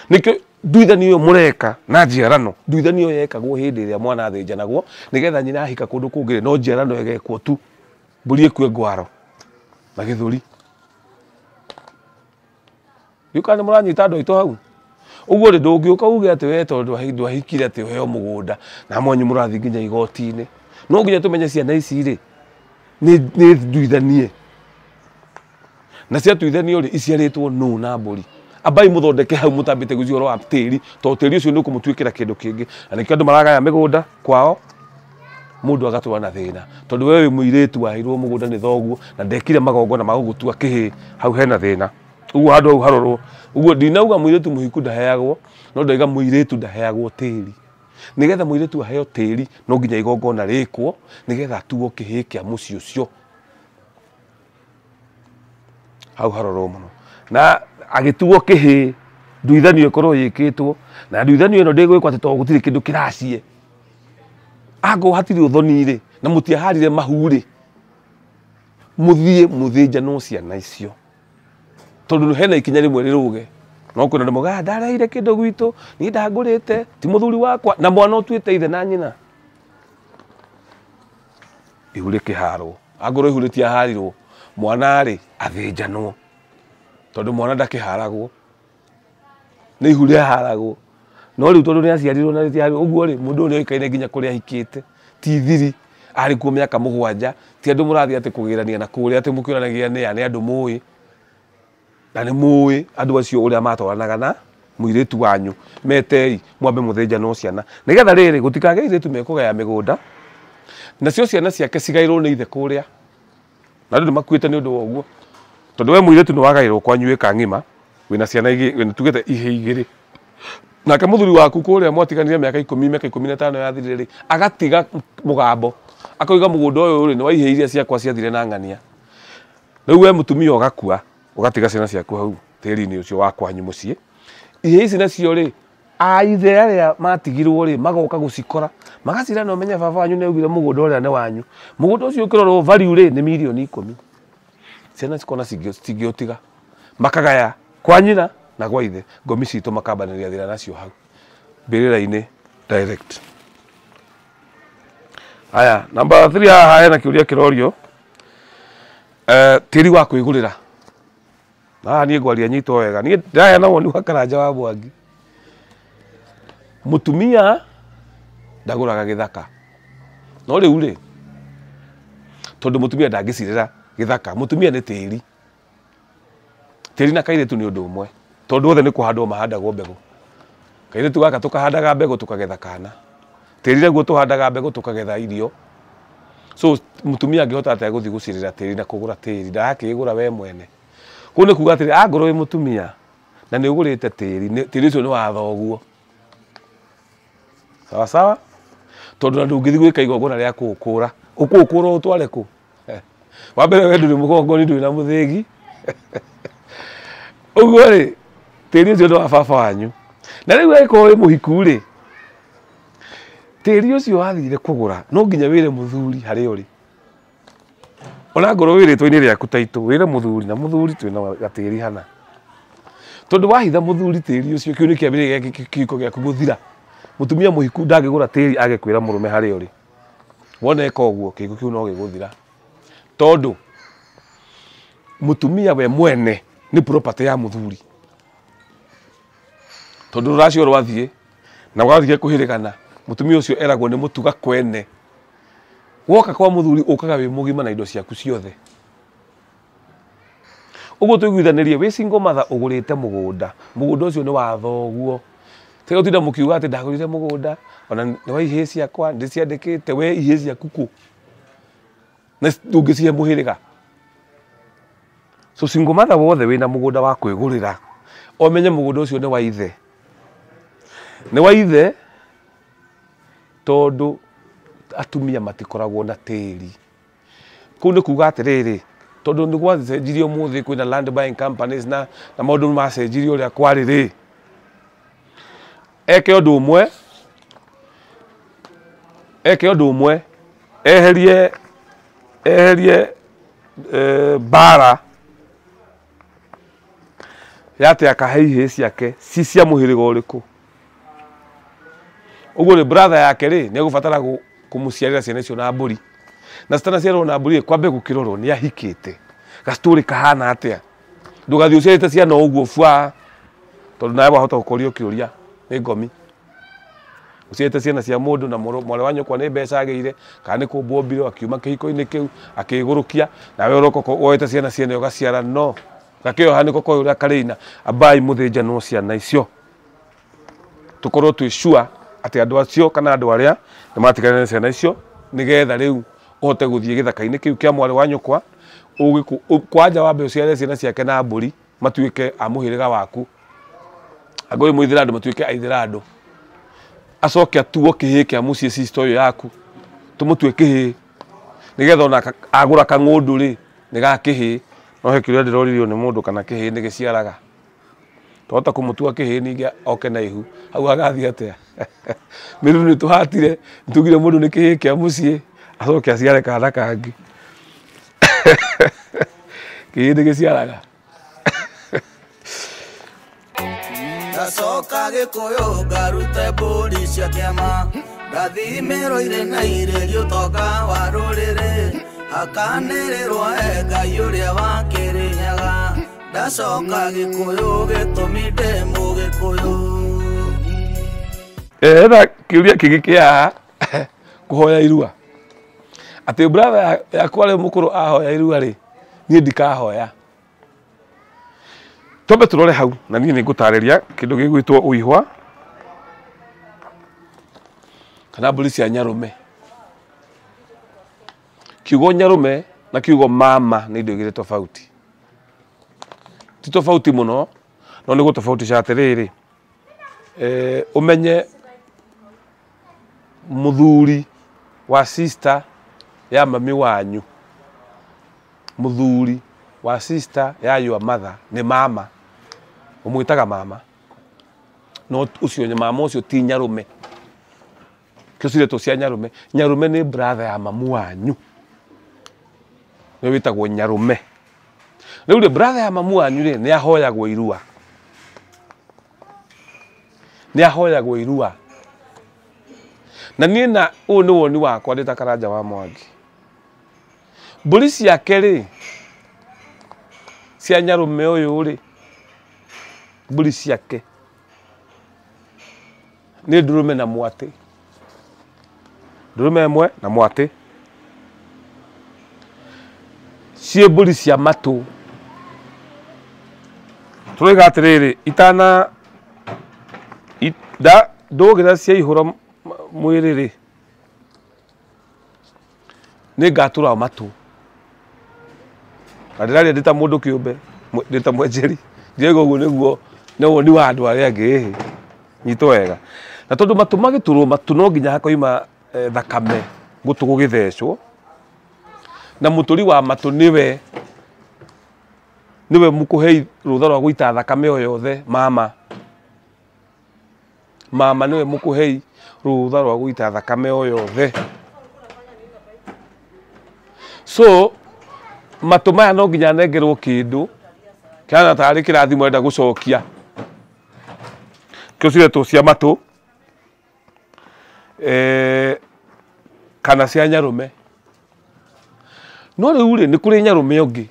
Speaker 1: Nĩkĩo nduithanio ĩyo mũreka na njiarano, nduithanio ĩyo yekagwo hĩndĩ ĩrĩa mwana athĩnjanagwo, nĩgetha nyina ahika kũndũ kũngĩ, no njiarano ĩgekwo tu, mbũri ĩkue ngwaro na gĩthũri. Kana nĩ mũranyita andũ aitũ hau? Ũguo rĩ, ndũngĩũka uge atĩ we tondũ ndwahikire atĩ ũheo mũgũnda na mwanyu mũrathiĩ nginya igoti-inĩ. No nginya tũmenye ciana ici rĩ nĩ nduithanie, na ciatuithanio rĩ iciarĩtwo nũ na mbũri. Ambai mũthondeke hau mũtambĩte gwĩciria ũhoro wa tĩri, tondũ tĩri ũcio nĩ ũkũmũtuĩkĩra kĩndũ kĩngĩ, na nĩkĩo andũ maragaya mĩgũnda kwao, mũndũ agatũra na thĩna, tondũ we wĩ mũirĩtu wahirwo mũgũnda nĩ thoguo na ndekire magongona ma gũgũtua kĩhĩ, hau hena thĩna. Ũguo handũ hau harorwo. Ũguo ndinauga mũirĩtu mũhiku ndaheagwo, no ndauga mũirĩtu ndaheagwo tĩri. Nĩgetha mũirĩtu aheo tĩri no nginya igongona rĩkwo, nĩgetha atuo kĩhĩ kĩa mũciĩ ũcio. Hau harorwo mũno. Na agĩtuo kĩhĩ, nduithanio ĩkorwo yĩkĩtwo, na nduithanio ĩno ndĩgwĩkwo atĩ tondũ gũtirĩ kĩndũ kĩraciĩ. Angorwo hatirĩ ũthoni-rĩ, na mũtiaharire mahu-rĩ, mũthiĩ mũthĩnjanwo ciana icio. Tondũ hena ikinya rĩmwe rĩrũge, no kwĩna andũ moigaga ndareheire kĩndũ gwitũ, niĩ ndangũrĩte, ti mũthuri wakwa, na mwana ũtuĩte ithe na nyina. Ihu rĩkĩharwo, angorwo ihu rĩtiaharirwo, mwana rĩ athĩnjanwo, tondũ mwana ndakĩharagwo, nĩ ihu rĩaharagwo. No rĩu tondũ nĩaciarirwo na rĩtiaharirwo, ũguo rĩ mũndũ ũyũ nĩoĩkaine nginya kũrĩa ahikĩte, ti thiri, arĩ kuo mĩaka 7, ti andũ mũrathiĩ atĩ kũgĩrania na kũrĩa atĩ mũkĩonanagia nĩ andũ mũĩ, na nĩ mũĩ andũ acio ũrĩa matwaranaga na mũirĩtu wanyu. Metei mwambe mũthĩnjanwo ciana, nĩgetha rĩrĩ gũtikagĩe airĩtu mekũgaya mĩgũnda, nacio ciana ciake cigaĩrwo nĩ ithe kũrĩa, na andũ nĩmakuĩte nĩ ũndũ wa ũguo. Tondũ we mũirĩtu nĩwagaĩrwo kwanyu ĩka ng'ima, wĩna ciana wĩna tugete ihĩ 2, nake mũthuri waku kũrĩa mwatiganire mĩaka 10, mĩaka 15 yathirire rĩ, agatiga mũgambo, akoiga mũgũnda ũyũ rĩ nĩ wa ihĩ iria ciakwa ciathire na ng'ania. Rĩu we mũtumia ũgakua, ũgatiga ciana ciaku hau tĩri-inĩ ũcio wa kwanyu mũciĩ. Ihĩ ici nacio rĩ, ithe arĩa matigirwo rĩ magoka gũcikora, magacira no menye baba wanyu nĩaugire mũgũnda ũrĩa nĩ wanyu. Mũgũnda ũcio ũkĩrorwo value rĩ nĩ mirioni 10. Ciana cikona cingĩũtiga, makagaya kwa nyina na gwa ithe, ngomi citũ makambanĩria thĩna nacio hau mbĩrĩra-inĩ direct. Haya, number 3 haha hena kĩũria kĩrorio, tĩri wa kwĩgũrĩra. Haha niĩ ngwaria nyitwo wega, niĩ ndĩraheana woni wa Karanja wa Mwangi. Mũtumia ndagũraga gĩthaka, no rĩu rĩ, tondũ mũtumia ndangĩcirĩra gĩthaka, mũtumia nĩ tĩri. tĩri na kairĩtu nĩ ũndũ ũmwe tondũ othe nĩ kũhandwo mahandagwo mbegũ. Kairĩtu gaka tũkahandaga mbegũ tukagetha kana, tĩri naguo tũhandaga mbegũ tukagetha irio. So mũtumia angĩhota atĩa gũthiĩ gũcirĩra tĩri na kũgũra tĩri, ndarakĩgũra we mwene. Kũu nĩ kuuga atĩrĩ angorwo wĩ mũtumia na nĩ ũgũrĩte tĩri ũcio nĩ wa thoguo, sawa sawa, tondũ na ndũngĩthiĩ gwĩka igongona rĩa kũũkũra, ũkũũkũra ũtware kũ? Wa mbere we ndũrĩ mũgongoni, ndũrĩ na mũthĩgi. Ũguo rĩ tĩri ũcio nĩ wa baba wanyu. Na rĩu angĩkorwo wĩ mũhiku rĩ, tĩri ũcio wathire kũgũra no nginya wĩre mũthuri harĩa ũrĩ. Ona ngorwo wĩrĩtwo-inĩ rĩaku taitũ, wĩre mũthuri, na mũthuri twĩna gatĩri hana. Tondũ wahitha mũthuri tĩri ũcio, kĩu nĩ kĩambĩrĩria gĩa kĩhiko gĩaku gũthira. Mũtumia mũhiku ndangĩgũra tĩri age kwĩra mũrũme harĩa ũrĩ. Wona eka ũguo kĩhiko kĩu no gĩgũthira. Tondũ mũtumia we mwene nĩ property ya mũthuri. Tondũ rũracio rwathiĩ na wathiĩ kũhĩrĩgana, mũtumia ũcio eragwo nĩ mũtuga kwene. Woka kwa mũthuri ũkaga wĩ mũgima na indo ciaku ciothe. Ũguo tũiguithanĩrie, wĩ single mother ũgũrĩte mũgũnda, mũgũnda ũcio nĩ wa thoguo. Tega ũtinda mũkiuga atĩ ndagũrĩte mũgũnda, ona nĩ wa ihĩĩ ciakwa ndĩciandĩkĩte, we ihĩĩ ciaku kũ? Na ndũngĩcihe mũhĩrĩga. So single mother wothe wĩna mũgũnda wa kwĩgũrĩra, omenye mũgũnda ũcio nĩ wa ithe. Nĩ wa ithe tondũ atumia matikoragwo na tĩri. Kũu nĩ kuuga atĩrĩrĩ, tondũ nĩ gwacenjirie ũmũthĩ kwĩna land buying companies na maũndũ macenjirie ũrĩa kwarĩ rĩ, eke ũndũ ũmwe, eherie mbara yate akahe ihĩĩ ciake ci cia mũhĩrĩga ũrĩkũ. Ũguo nĩ brother yake rĩ nĩ egũbatara kũmũciarĩra ciana icio na mbũri, na citanaciarwo na mbũri kwambe gũkĩrorwo nĩ ahikĩte, gastori kahana atĩa. Ndũgathiĩ ũciarĩte ciana ũguo bwa, tondũ nawe wahota gũkorio kĩũria nĩ ngomi. Ũciarĩte ciana cia mũndũ na mwarĩ wa nyũkwa nĩ mbeca agĩire, kana nĩ kũmbwo mbiro akiuma kĩhiko-inĩ kĩu akĩgũrũkia, nawe ũroka woete ciana ciene ũgaciara. No gakĩoha nĩko koĩ ũrĩa karĩina, ambai mũthĩnjanwo ciana icio, tũkorwo twĩ sure atĩ andũ acio kana andũ arĩa nĩ matiganĩra na ciana icio, nĩgetha rĩu ũhote gũthiĩ gĩthaka-inĩ kĩu kĩa mwarĩ wa nyũkwa, kwanja wambe ũciare ciana ciake na mbũri matuĩke a mũhĩrĩga waku, angĩkorwo wĩ mũithĩra andũ matuĩke aithĩra andũ, acoke atuo kĩhĩĩ kĩa mũciĩ sister ũyũ yaku, tũmũtue kĩhĩĩ, nĩgetha ona agũra kang'ũndũ rĩ nĩ ga kĩhĩĩ. No he kĩrĩa ndĩroririo nĩ mũndũ kana kĩhĩĩ nĩ gĩciaraga, twahota kũmũtua kĩhĩĩ ningĩ oke na ihu, hau agathiĩ atĩa? Mĩruru nĩ tũhatire, nĩ tugire mũndũ nĩ kĩhĩĩ kĩa mũciĩ acoke aciare kana kangĩ. Kĩhĩĩ nĩ gĩciaraga.
Speaker 2: Ndacoka Gĩkũyũ ngarute mbũri cia kĩama, ndathimĩrwo irĩ na irĩrio ũtonga wa rũrĩrĩ, hakanĩrĩrwo Ngai ũrĩa wa Kĩrĩnyaga. Ndacoka Gĩkũyũ gĩtũmi ndĩ Mũgĩkũyũ.
Speaker 1: Na kĩũria kĩngĩ kĩa kũhoya irua, atĩ brother yakwa rĩ mũkũrũ ahoya irua rĩ, niĩ ndikahoya. Twambe tũrore hau na niĩ nĩ ngũtarĩria kĩndũ gĩgwĩtwo ũihwa kana mbũri cia nyarũme. Kiugo nyarũme na kiugo mama nĩ indo igĩrĩ tofauti, ti tofauti mũno, no nĩ gũtofautisha atĩrĩrĩ, ũmenye mũthuri wa sister ya mami wanyu, mũthuri wa sister ya your mother nĩ mama, ũmwĩtaga mama, no ũcio mama ũcio ti nyarũme. Kĩo ciretwo cia nyarũme, nyarũme nĩ brother ya mamu wanyu, nĩ wĩtagwo nyarũme. Rĩu rĩ brother ya mamu wanyu rĩ nĩ ahoyagwo irua, nĩ ahoyagwo irua. Na niĩ na ũũ nĩ woni wakwa ndĩ ta Karanja wa Mwangi, mbũri ciake rĩ cia nyarũme ũyũ rĩ, mbũri ciake nĩ ndũrũme na mwatĩ, ndũrũme ĩmwe na mwatĩ, ciĩ mbũri cia matũ. Turoiga atiriri itana ndogira cia ihura mwiriri ni ngatura matu ndiraria ndita mundu kiumbe ndita mwenjeri ndiego guo niguo no woni wa andu aria angi nyito wega na tondu matu magiturwo matu no nginya hakoima thakame gutugu githecwo na muturi wa matu niwe mukuhei rutha rwa guita thakame o yothe mama niwe mukuhei rutha rwa guita thakame o yothe so matu maya no nginya nengerwo kindu kana tari kirathimo enda gucokia kio cireto cia matu kana cia nyarume no riu ri ni kuri nyarume ungi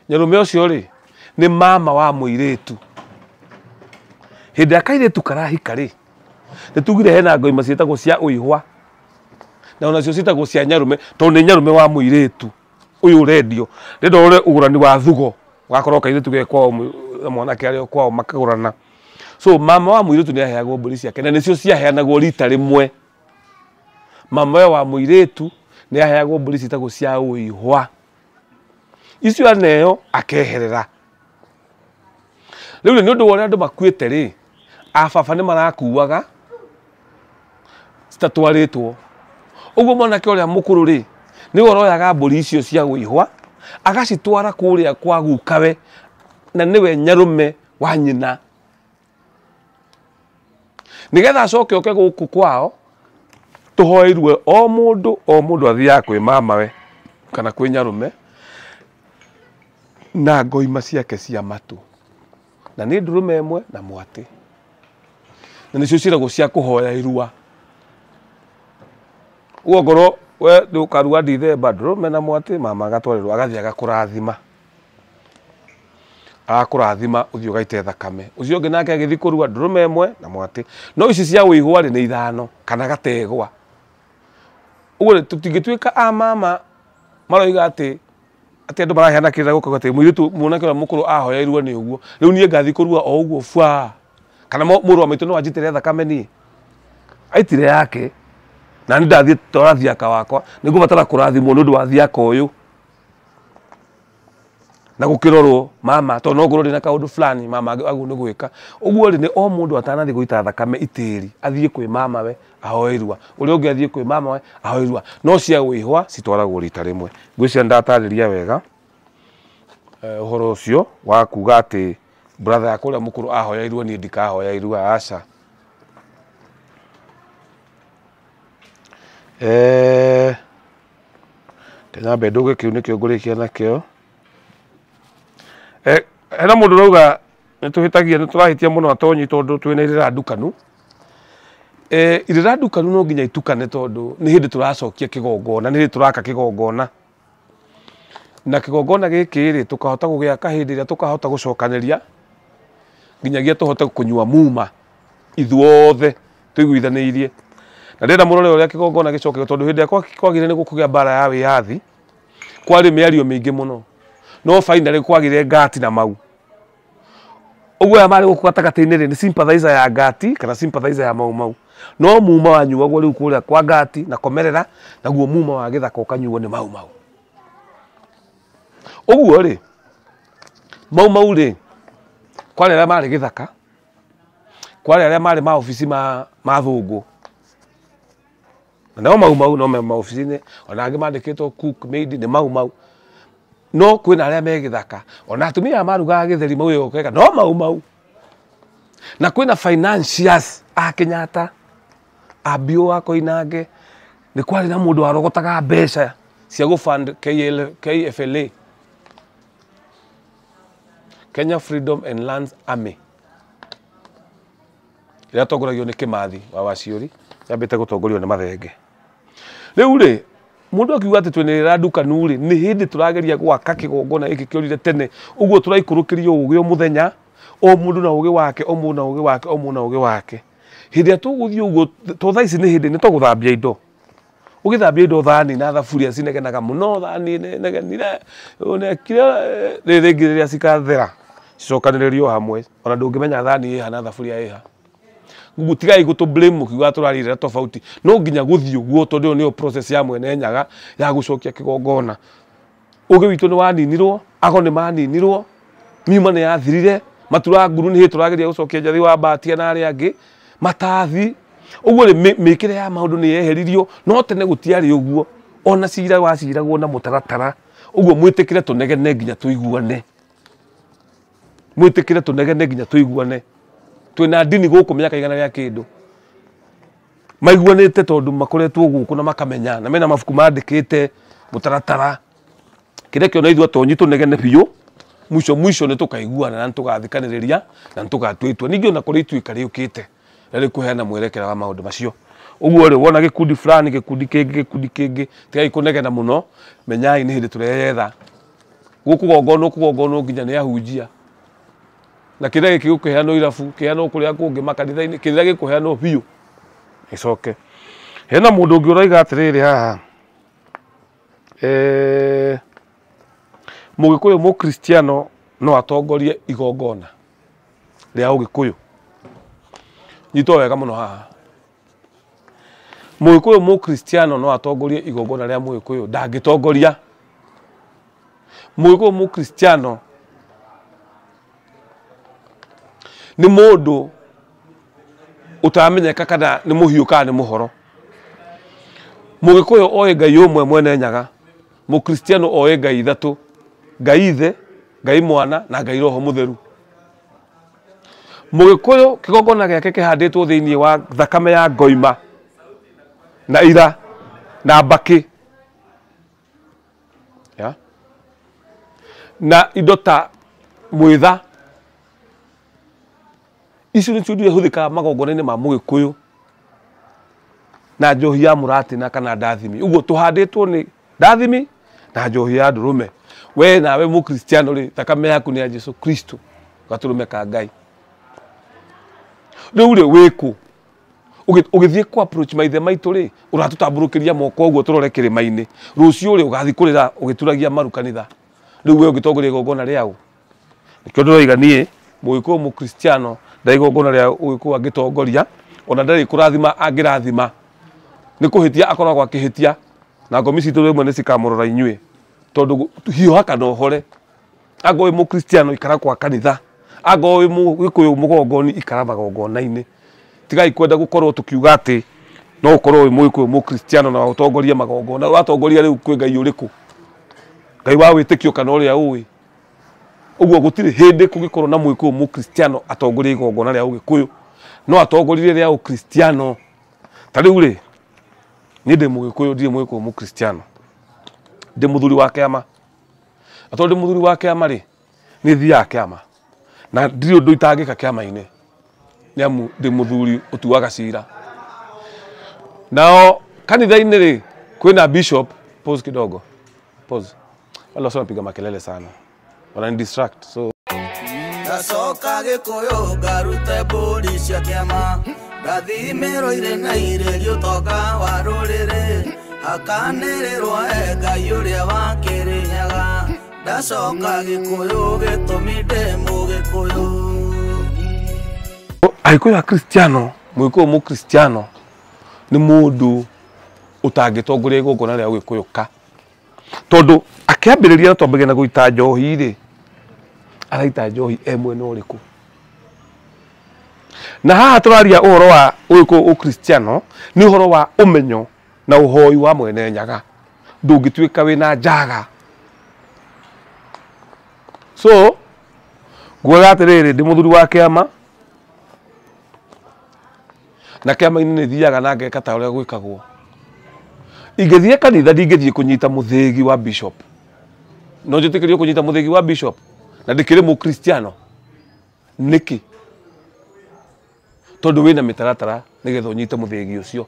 Speaker 1: nyarume ucio ri ni mama wa muiritu hindi akairitu karahika ri nitugire hena ngoima cietagwo cia uihwa na ona cio cietagwo cia nyarume tondu ni nyarume wa muiritu uyu redio rendo ure ugurani wa thugo gakorwo kairitu ge kwao mwanake ario kwao makagurana so mama wa muiritu ni aheagwo mburi ciake na nicio ciaheanagwo rita rimwe mama wa muiritu ni aheagwo mburi cietagwo cia uihwa icio aneo akeherera riu ni undu wore andu makuite ri ababa ni marakuaga citatwaritwo uguo mwanake uria mukuru ri ni woroyaga mburi icio cia uihwa agacitwara kuria kwa gukawe na niwe nyarume wa nyina nigetha acoke oke guku kwao tuhoirwe o mundu athiaga kwi mamawe kana kwi nyarume na ngoima ciake cia matu na ni ndurume imwe na mwati na nicio ciragwo cia kuhoya irua uogoro we ndukarua Dithemba ndurume na mwati mama agatwarirwo agathia agakurathima uthio gaite thakame ucio ngi nake agithi kurua ndurume imwe na mwati no ici cia uihwa ri ni 5 kana gategwa uguo tutingituika a mama maroiga ati andu maraheana kirira guko ati muiritu mwanake wa mukuru ahoya irua ni uguo riu nie ngathi kurua o uguo fwa kana muru wa maitu no ajitire thakame ni aitire yake na ndathie torathia ka wakwa nigubatara kurathimwo nundu wa thiaka uyu na gukirorwo mama to no ngoro na kaundu fulani mama agu ni gwika uguo ri ni o mundu atanathi guita thakame itiri athie kwi mama we ahoirwa uri ungi athie kwi mama we ahoirwa no cia uihwa citwaragwo rita rimwe ngwicia ndatariria wega uhoro ucio wa kuga ati brother yakwa uria mukuru ahoyairwo ni ndikahoyairwa aca tena bedoge kiu nikio ngurikia nakio hena mundu rauga nituhitagia niturahitia muno atonyi tondu twina irira ndukanu irira ndukanu no nginya itukane tondu ni hindi turacokia kigongona ni hindi turaka kigongona na kigongona giki ri tukahota gugia kahindi ria tukahota gucokaniria nginyagia tuhote kunyua muma ithuothe tuiguithaniirie na ndenda murore uria kigongona gicoke tondu hindi kwagire ni gukugia bara ya wiyathi kwari miario mingi muno no finally kwagire ngati na mau uguo ya mari guku gatagati-ini ri ni sympathizer ya ngati kana sympathizer ya mau no muma wanyuagwo riu kuria kwa ngati na komerera naguo muma wa githaka ukanyuo ni mau uguo ri mau ri kwari aria mari githaka kwari aria mari ma ofisi ma thungu na mau no me ma ofisi-ini ona angi mandikitwo cook maid ni mau no kwina aria me githaka ona atumia marugaga githeri mau yokega no mau na kwina financiers a Kenyatta abio wa Koinange ni kwari na mundu arogotaga mbeca cia go fund KFLA Kenya Freedom and Lands Army ira tongoragio ni Kimathi wa Waciuri yambite gutongorio ni Mathenge riu ri mundu akiuga ati twinirira ndukanu ri ni hindi turageria gwaka kigongona iki kiorire tene uguo turaikurukirio ugi o muthenya o mundu na ugi wake o mundu na ugi wake o mundu na ugi wake hindi tuguthio uguo to thaici ni hindi ni tuguthambia indo ugithambia indo thani na thaburia cinegenaga muno thani negenire one kira riria cikathera cicokaniririo hamwe ona ndungimenya thani iha na thaburia iha gutigai gutu blame mukiuga turarira tofauti no nginya guthii uguo tondu niyo process ya mwene nyaga ya gucokia kigongona uge witu ni waninirwo ago ni maninirwo miuma ni yathirire matura nguru ni hiturageria gucokia njathi wa batia na ari angi matathi uguo ri mikire ya maundu ni yeheririo no tene gutiari uguo ona cira waciragwo na mutaratara uguo mwitikire tunegene nginya tuiguane mwitikire tunegene nginya tuiguane twina ndini guku miaka igana ria kindu maiguanite tondu makoretwo guku na makamenya na mena mafuku mandikite mutaratara kirekio na ithu atonyi tunegene biu mwisho ni tukaiguana na tugathikaniria na tugatwitwa ningi na kuri itwika riukite riri kuheana mwerekera wa maundu macio uguo ri wona gikundi fulani gikundi kingi tigai kunegena muno menyai ni hindi tureyetha guku gongono nginya ni ahunjia na kire gikuheano irabu kiheano kuria kungi makanitha-ini kire gikuheano biu icoke hena mundu ungi uraiga atiriri haha Mugikuyu mu Kristiano no atongorie igongona ria Ugikuyu nyito wega muno haha Mugikuyu mu Kristiano no atongorie igongona ria Mugikuyu ndangitongoria Mugikuyu mu Kristiano ni mundu utamenyeka kana ni muhiu kana ni muhoro Mugikuyu oe Ngai umwe mwene nyaga mu Kristiano oe Ngai ithatu Ngai ithe Ngai mwana na Ngai roho mutheru Mugikuyu kigongona giake kihanditwo thiini wa thakame ya ngoima na ira na mbaki ya na indo ta mwitha icio nĩ cio ihuthĩkaga magongona-inĩ ma Mũgĩkũyũ na njohi ya mũratina kana ndathimi uguo tuhandĩtwo nĩ ndathimi na njohi ya ndũrũme we nawe Mũkristiano rĩ thakame yaku nĩ ya Jesu Kristo gatũrũme ka Ngai rĩu rĩ wĩkũ ugithie ku approach maithe maitũ rĩ uratutambũrũkĩria moko ũguo tũrore kĩrĩma-inĩ rũciũ rĩ ũgathi kũrĩra ũgĩturagia maru kanitha rĩu we ũgĩtongoria igongona rĩaũ nĩkĩo ndĩroiga niĩ Mũgĩkũyũ Mũkristiano ndaigongona ria Ũgĩkũyũ angĩtongoria ona ndarĩ kũrathima angĩrathima nĩ kũhĩtia akoragwo akĩhĩtia na ngomi citũ rĩmwe nĩ cikamũrora inyuĩ tondu hiũha kana ũhore anga wĩ Mũkristiano ikara kwa kanitha anga wĩ Mũgĩkũyũ mũgongoni ikara magongona-inĩ tigai kwenda gukorwo tukiuga ati no ukorwo wĩ Mũgĩkũyũ Mũkristiano na utongoria magongona watongoria rĩu kwĩ Ngai ũrĩkũ Ngai wa wĩtĩkio kana ũrĩa ũĩ uguo gutiri hindi kugikorwo na Mũgĩkũyũ Mũkristiano atongoria igongona ria Ũgĩkũyũ no atongorie ria Ũkristiano ta rĩu rĩ ni ndĩ Mũgĩkũyũ ndĩ Mũgĩkũyũ Mũkristiano ndĩ muthuri wa kĩama atondu muthuri wa kĩama rĩ ni thiaga kĩama na ndirĩ ũndũ itangĩka kĩama-inĩ nĩamu ndĩ muthuri ũtuaga cira nao kanitha-inĩ rĩ kwĩna bishop pause kidogo pause wala sio napiga makelele sana wana distract so
Speaker 2: ndacoka Gĩkũyũ ngarute mbũri cia kĩama ndathimĩrwo ire na irĩrio ũtonga wa rũrĩrĩ akanĩrĩrwo Ngai ũrĩa wa Kĩrĩnyaga ndacoka Gĩkũyũ gĩtũmi ndĩ Mũgĩkũyũ
Speaker 1: Agĩkũyũ a Kristiano Mũgĩkũyũ Mũkristiano nĩ mũndũ ũtangĩtongoria igongona rĩa Ũgĩkũyũ ka tondu akĩambĩrĩria na twambagia na gũita njohi rĩ araita njohi mwena ũrĩkũ na haha tũraria ũhoro wa Ũgĩkũyũ Ũkristiano nĩ ũhoro wa ũmenyo na ũhoi wa mwene nyaga ndũngĩtuĩka wĩna njaga so nguoga atĩrĩrĩ ndĩ mũthuri wa kĩama na kĩama-inĩ nĩ thiaga na ngeka ta ũrĩa gwĩkagwo ingĩthie kanitha ndingĩthie kũnyita mũthĩgi wa bishop no njĩtĩkĩrio kũnyita mũthĩgi wa bishop na ndĩkĩrĩ Mũkristiano nĩkĩ tondu wĩna mĩtaratara nĩgetha ũnyite mũthĩgi ũcio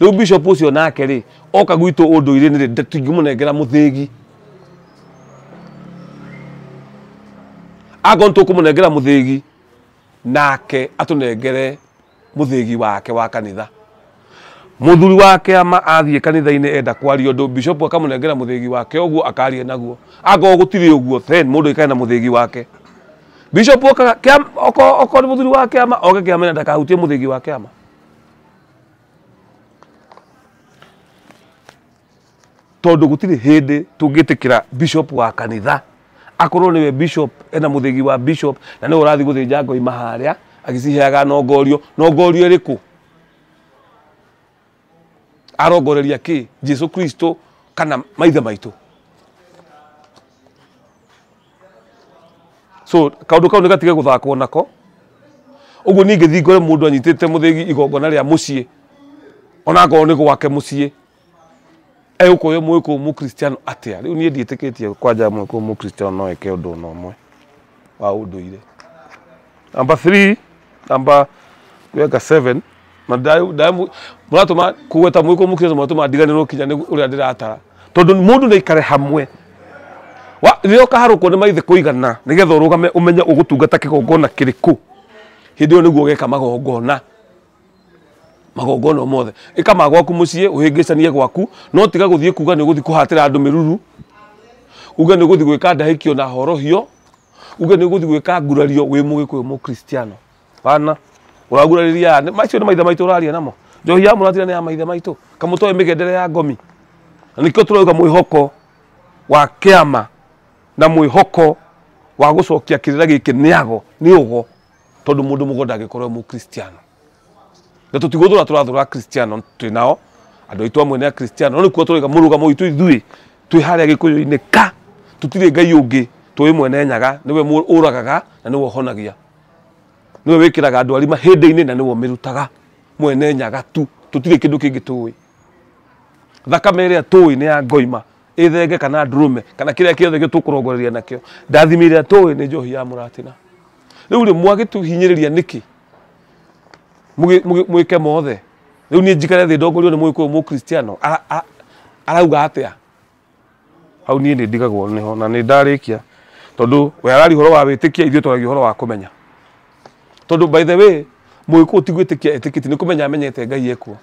Speaker 1: rĩu bishop ũcio nake rĩ oka gwitũ ũndũire-inĩ rĩ tũtingĩmũnengera mũthĩgi anga tũkũmũnengera mũthĩgi nake atũnengere mũthĩgi wake wa kanitha muthuri wake ama athie kanitha-ini enda kwaria undu bishop akamunengera muthigi wake uguo akaria naguo ago gutiri uguo then mundu ikae na muthigi wake bishop oko muthuri wake ama oke kiamena ndakahutie muthigi wake ama tondu gutiri hindi tungitikira bishop wa kanitha akorwo niwe bishop ena muthigi wa bishop na ni urathi guthinja ngoi maharia agiciheaga nongorio iriku arongoreria ki Jesu Kristo kana maithe maitu so kaundu kau nigatige guthakwo nako uguo ningi thingore mundu anyitite muthigi igongona ria mucii ona ngo ni gwake mucii ukoyo mwiko mu Kristiano atia riu nie ndiitikitie kwanja mwiko mu Kristiano no eke undu no mwe wa unduire number 3 number 7 madai muratuma kuweta mwiko mu Kristiano muratuma ndiganirwo kinya ni uria ndiratara tondu mundu ni ikare hamwe wa rio kaharuko ni maithe kuigana nigetha urugame umenya ugutungata kigongona kiriku hindi yo niguo geka magongona mothe ikama gwaku mucii uhingicanie gwaku no tiga guthie kuga ni guthie kuhatira andu miruru uga ni guthie gwika ndahikio na horohio uga ni guthie gwika ngurario wi mugikuyu mu Kristiano bana uragurariria macio ni maithe maitu uraria namo njohi ya muratira ni ya maithe maitu kamutoe migendere ya ngomi nikio turauga mwihoko wa kiama na mwihoko wa gucokia kirira giki niago ni ugo tondu mundu mugonda gikorwo mu Kristiano na tutiguthura turathura Kristiano twinao andu aitu amwe ni Kristiano no nikuo turiga murugamo itu ithui twi haria gikuyu-ini ka tutire ngai ungi twi mwene nyaga niwe uragaga na niwe honagia niwe wikiraga andu arima hindi-ini na niwe mirutaga mwene nyaga tu tutire kindu kingi tui thakame iria tui ni ya ngoima ithenge kana ndurume kana kiria kiothe gitukurongoreria nakio ndathimire tui ni njohi ya muratina riu ri mwagituhinyiriria niki mwike mothe riu ni njikare thi ndongorio ni mwiko mu Kristiano arauga atia hau ni ndigagwo niho na ni ndarikia tondu we arari horo wa witikia ithio twaragi horo wa kumenya tondu by the way mwiko utigwitikia etikiti ni kumenya amenyete ngai ekuo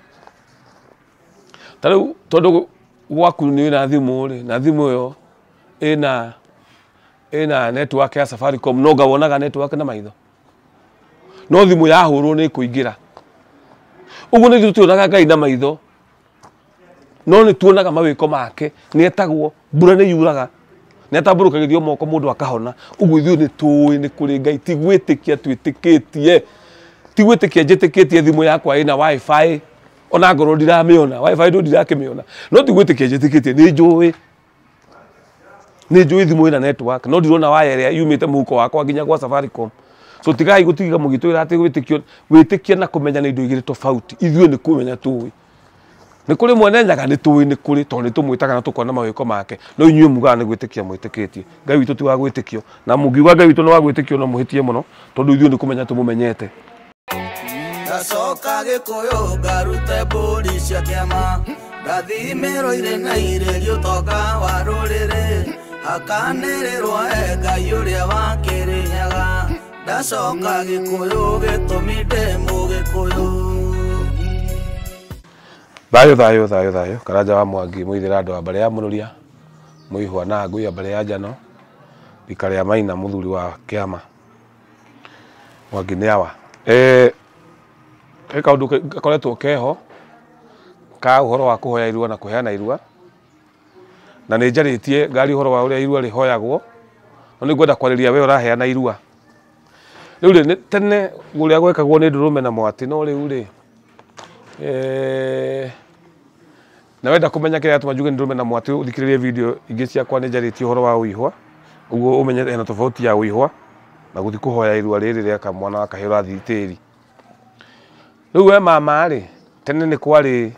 Speaker 1: tariu tondu gwaku ni na thimu ri na thimu yo ina network ya Safaricom no gawonaga network na maitho no thimu ya hurwo ni kuingira uguo ni tuonaga ngai na maitho no ni tuonaga mawiko make ni etagwo mbura ni yuraga ni atamburukagithio moko mundu akahona uguo ithio ni tui ni kuri ngai tigwitikia twitikitie tigwitikia njitikitie thimu yakwa ina wifi ona ngoro ndiramiona wifi ndo ndirakimiona no tigwitikia njitikitie ni njui thimu ina network no ndirona waya iria yumite muhuko wakwa nginya kwa Safaricom so tigai gutiga mugitwira ati gwitikia na kumenya ni indo igiri tofauti ithio ni kumenya tui ni kuri mwene nyaga ni tui ni kuri to ni tumwitaga na tukona mawiko make no inyue mugaga ni gwitikia mwitikitie ngai witu ti wa gwitikio na mugiwa ngai witu no wa gwitikio no muhitie muno tondu ithio ni kumenya tumumenyete
Speaker 2: ndacoka gikuyu ngarute mburi cia kiama ndathimiro ire na irerio toka wa ruriri akanĩrĩrwo ngai ũrĩa wa Kĩrĩnyaga ndacoka gĩkũyũ gĩtũmi ndĩ mũgĩkũyũ.
Speaker 1: Thayo Karanja wa Mwangi mwithira andu ambare ya munuria mwihwa na ngui ambare ya njano bikare ya maina muthuri wa kiama Mwangi ni awa kaundu gakoretwo keho ka uhoro wa kuhoya irua na kuheana irua na ni njaritie ngari uhoro wa uria irua rihoyagwo no ni ngwenda kwariria we uraheana irua riu ri tene guria gwekagwo ni ndurume na mwati no riu ri na wenda kumenya kiria tumajuge ndurume na mwati uthikiririe video ingi ciakwa ni njaritie uhoro wa uihwa uguo umenye ena tofauti ya uihwa na guthi kuhoya irua riri ria kamwana wa kahira thitiri riu we mama ri tene ni kwari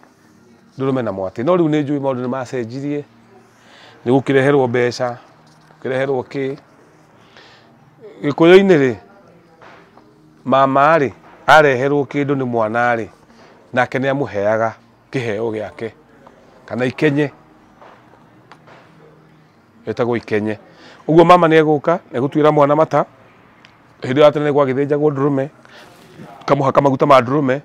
Speaker 1: ndurume na mwati no riu ni njui maundu ni macenjirie ni gukireherwo mbeca kireherwo ki gikuyu-ini ri mama ri areherwo kindu ni mwana ri nake ni amuheaga kiheo giake kana ikenye etagwo ikenye uguo mama ni eguka egutwira mwana mata hindi ya tene gwagithinjagwo ndurume kamuhaka maguta ma ndurume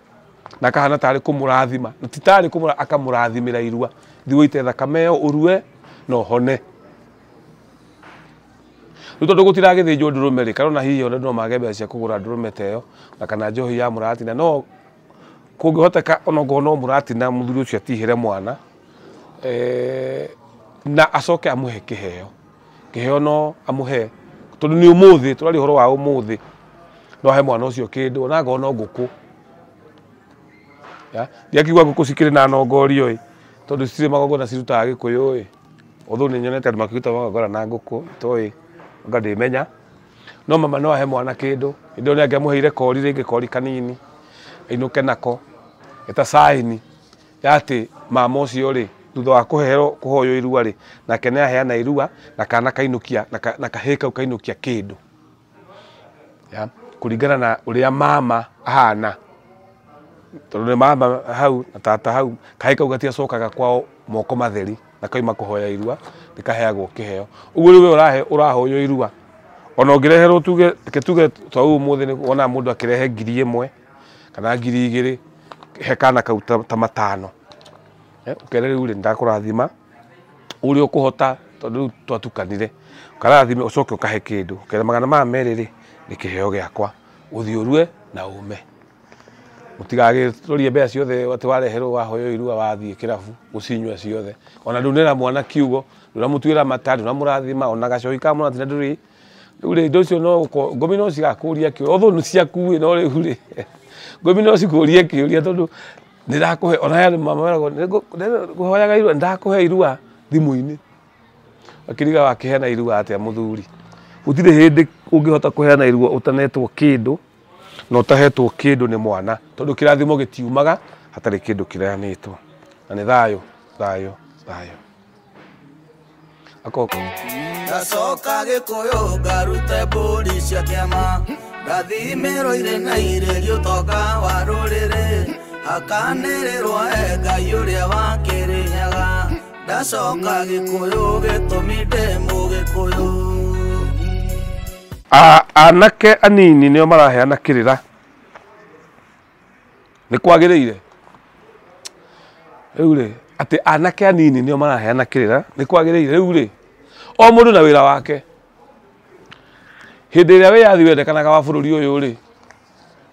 Speaker 1: na kahana tari kumurathima na titari kumura akamurathimira irua thiwe ite thakame yo urue no hone ruto ndugutiragethinjwo ndurume ri karona hiyo no magebe cia kugura ndurume teyo na kana njohi ya murati na no kungihoteka onogo no murati na muthuri ucio atihire mwana na acoke amuhe kiheo no amuhe tondu ni umuthi turari horo wa umuthi no he mwana ucio kindu na ngo no nguku ya ndiakigwa nguku cikire na nongorio tondu cire magogo na cirutaga gikuyu otho ni nyonete makiruta magogora na nguku toi ngadimenya no mama no he mwana kindu indo ni angemuheire kori ringi kori kanini inuke nako eta saini yati mama ucio ri thutha wa kuhero kuhoyo irua ri nake ne aheana irua na kana kainukia na kaheka ukainukia kindu ya kuringana na uria mama ahana tondu mama hau na tata hau kaheka ugatia cokaga kwao moko matheri na kaima kuhoya irua nikaheagwo kiheo uguo riwe urahoyo irua ona ngireherwo tuge twa umuthi ni wona mundu akirehe 1,000 kana 2,000 hekana kauta ta matano ukerere uri ndakurathima uri ukuhota tondu twatukanire ukarathime ucoke ukahe kindu ukere magana ma meriri ni kiheo giakwa uthiurue na ume mutigagitorie bea ciothe wati wareherwo wahoyo irua wathie kirabu ucinywe ciothe ona ndunera mwana kiugo nduramutuira matari na murathima ona gacoi ka mwana tina nduri uri ndocio no ngomi no cigakuria ki otho nu ciaku no ri uri ngomi no cikurie kiuria tondu ndirakuhe ona ya mama werago nguhoyaga irua ndakuhe irua thimu-ini akiriga wakiheana irua atia muthuri gutire hindi ungihota kuheana irua utanetwo kindu no utahetwo kindu ni mwana tondu kirathimo gitiumaga hatari kindu kireanitwo na ni thayo akoko
Speaker 2: ndacoka gikuyu ngarute mburi cia kiama ndathimiro ire na irerio toka wa ruriri akanĩrĩrwo Ngai ũrĩa wa Kĩrĩnyaga ndacoka gĩkũyũ gĩtũmi ndĩ mũgĩkũyũ.
Speaker 1: Anake anini nĩo maraheana kĩrĩra nĩ kwagĩrĩire rĩu rĩ atĩ anake anini nĩo maraheana kĩrĩra nĩ kwagĩrĩire rĩu rĩ o mũndũ na wĩra wake hĩndĩ ĩrĩa wĩyathi wendekanaga wa bũrũri ũyũ rĩ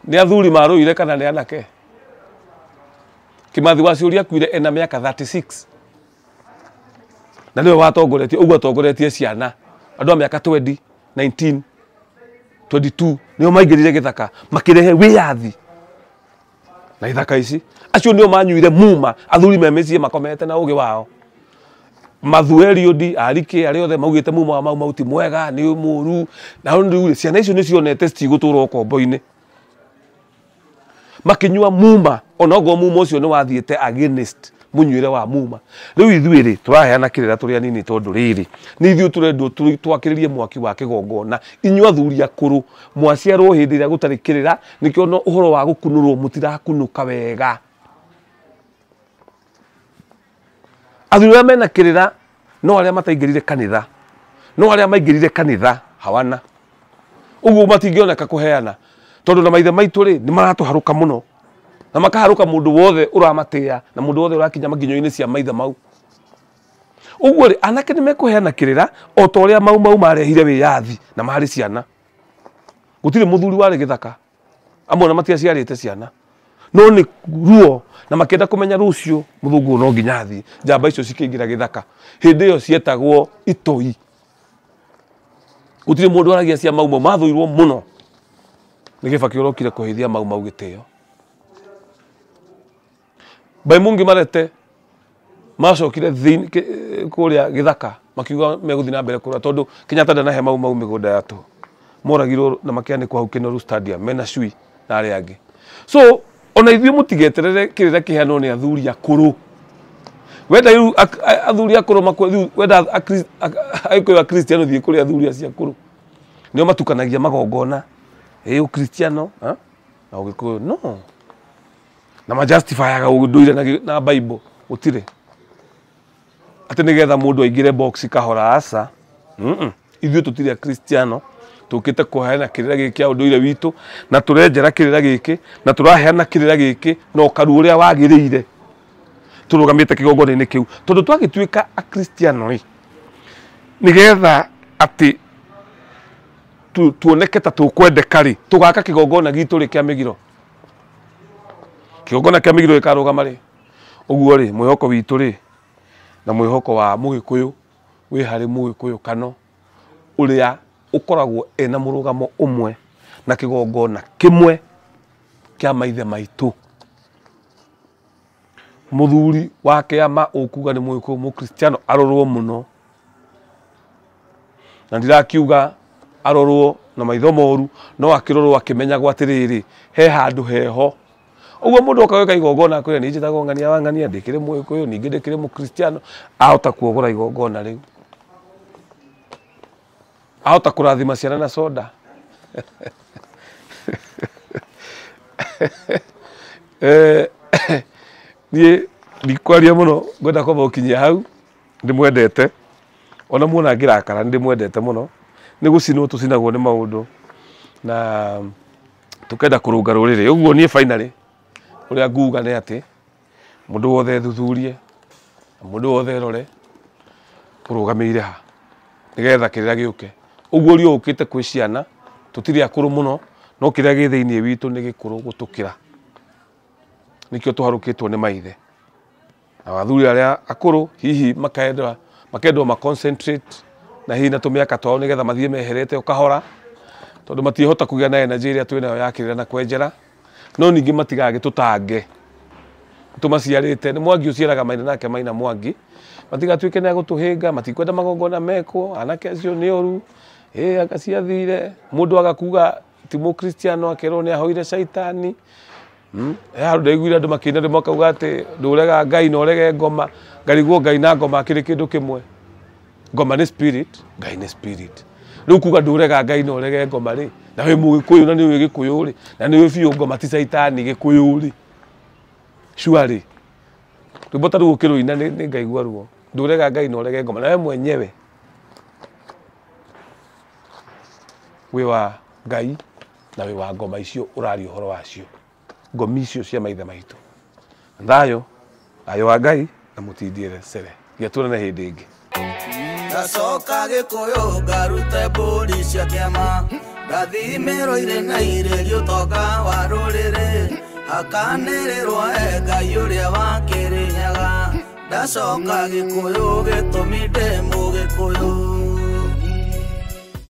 Speaker 1: nĩ athuri marũire kana nĩ anake. Kimathi wa Ciuria kuire ena miaka 36 na niwe watongoretie uguo atongoretie ciana andu a miaka 20 19 22 niyo maingirire githaka makirehe wiyathi na ithaka ici acio niyo manyuire muma athuri memecie makomete na ugi wao mathueri odi arike ari othe maugite muma wa mauti mwega ni muru na ndu ciana icio ni cionete ciguturwo kombo-ini makinyua muma onogo muma ucio ni wathiete against munyuire wa muma riu ithuiri turaheana kirira turi anini tondu riri ni ithuĩ turendwo twakiririe mwaki wa kigongona inyua athuri akuru mwaciarwo hindi ria gutari kirira nikio no uhoro wa gukunurwo mutirakunuka wega athuri mena kirira no aria mataingirire kanitha no aria maingirire kanitha hawana uguo matingioneka kuheana tondu na maithe maitu ri ni maratuharuka muno na makaharuka mundu wothe uramatia na mundu wothe urakinya maginyo-ini cia maithe mau uguo ri anake ni mekuheana kirira o ta uria mau marehire wiyathi na mari ciana gutire muthuri wari githaka amwe na matiaciarite ciana no ni ruo na makenda kumenya rucio muthungu no nginya thi njamba icio cikingira githaka hindi iyo cietagwo itoi gutire mundu aragia cia mau mathuirwo muno ni gibaki urokire kuhithia mau gitio baimungi marete macokire kuria githaka makiuga meguthi na mbere kuria tondu Kenyatta ndana he mau migunda yatu moragirwo na makianikwo hau Kinoru Stadium mena cui na ari angi so ona ithuĩ mutigeterere kirira kiheanwo ni athuri akuru wenda yu athuri akuru makwe wenda aikoya Kristiano thie kuri athuri acia akuru nio matukanagia magongona Kristiano na ugikuyu no na majustifyaga unduire na Bible utire ati nigetha mundu aingire box kahora asa ithuĩ tutire Kristiano tukite kuheana kirira giki unduire witu na turenjera kirira giki na turaheana kirira giki no karu uria wagirire turugamite kigongona-ini kiu tondu twagituika a Kristiano ri nigetha ati tuoneke ta tukwendeka ri tugaka kigongona gitu ri kia migiro kigongona kia migiro ikarugama ri uguo ri mwihoko witu ri na mwihoko wa Mugikuyu wi hari Mugikuyu kano uria ukoragwo ena murugamo umwe na kigongona kimwe kia maithe maitu muthuri wa kiama ukuga ni Mugikuyu Mukristiano arorwo muno na ndirakiuga arorwo na maitho moru no akirorwo akimenyagwo atiriri he handu heho uguo mundu okaweka igongona kwira ni njitagwo ngania wa ngania ndikire Mugikuyu ningi ndikire Mukristiano ahota kuogora igongona riu ahota kurathima ciana na soda nie ndikwaria muno ngwenda kwamba ukinyia hau ndimwendete ona muona ngirakara ndimwendete muno ni gucinwo tucinagwo ni maundu na tukenda kurunga ruriri uguo nie finally uria nguga ni ati mundu wothe thuthurie mundu wothe rore urugameire ha nigetha kirira giuke uguo rio ukite kwi ciana tutiri akuru muno no kirira gi thiini witu ni gikuru gutukira nikio tuharukitwo ni maithe na wathuri aria akuru hihi makendwa ma concentrate na hihi na tumiaka twao nigetha mathie meherete ukahora tondu matihota kugia na energy iria twinayo ya kirira na kwenjera no ningi matigage tutange tumaciarite ni Mwangi uciaraga maina nake maina Mwangi matigatuike na gutuhinga matikwenda magongona meko anake acio ni oru akaciathire mundu agakuga ti Mukristiano akerwo ni ahoire shaitani ndaiguire andu makina makauga ati ndurega Ngai na urege ngoma ngarigwo Ngai na ngoma akiri kindu kimwe ngoma ni spirit Ngai ni spirit riu kuga ndurega Ngai na urege ngoma ri na wi Mugikuyu na ni wi Gikuyu ri na ni wi biu ngoma ti shaitani Gikuyu ri shwari ribota rukiru ina ni ngaigua ruo ndurega Ngai na urege ngoma na we mwenyewe wi wa Ngai na wi wa ngoma icio urari uhoro wacio ngomi icio cia maithe maitu thayo ayo wa Ngai na mutindiere cere geturane hindi ingi
Speaker 2: ndacoka Gikuyu ngarute mburi cia kiama ndathimirwo na irerio utonga wa ruriri akanĩrĩrwo Ngai uria wa Kirinyaga ndacoka Gikuyu gitumi ndi Mugikuyu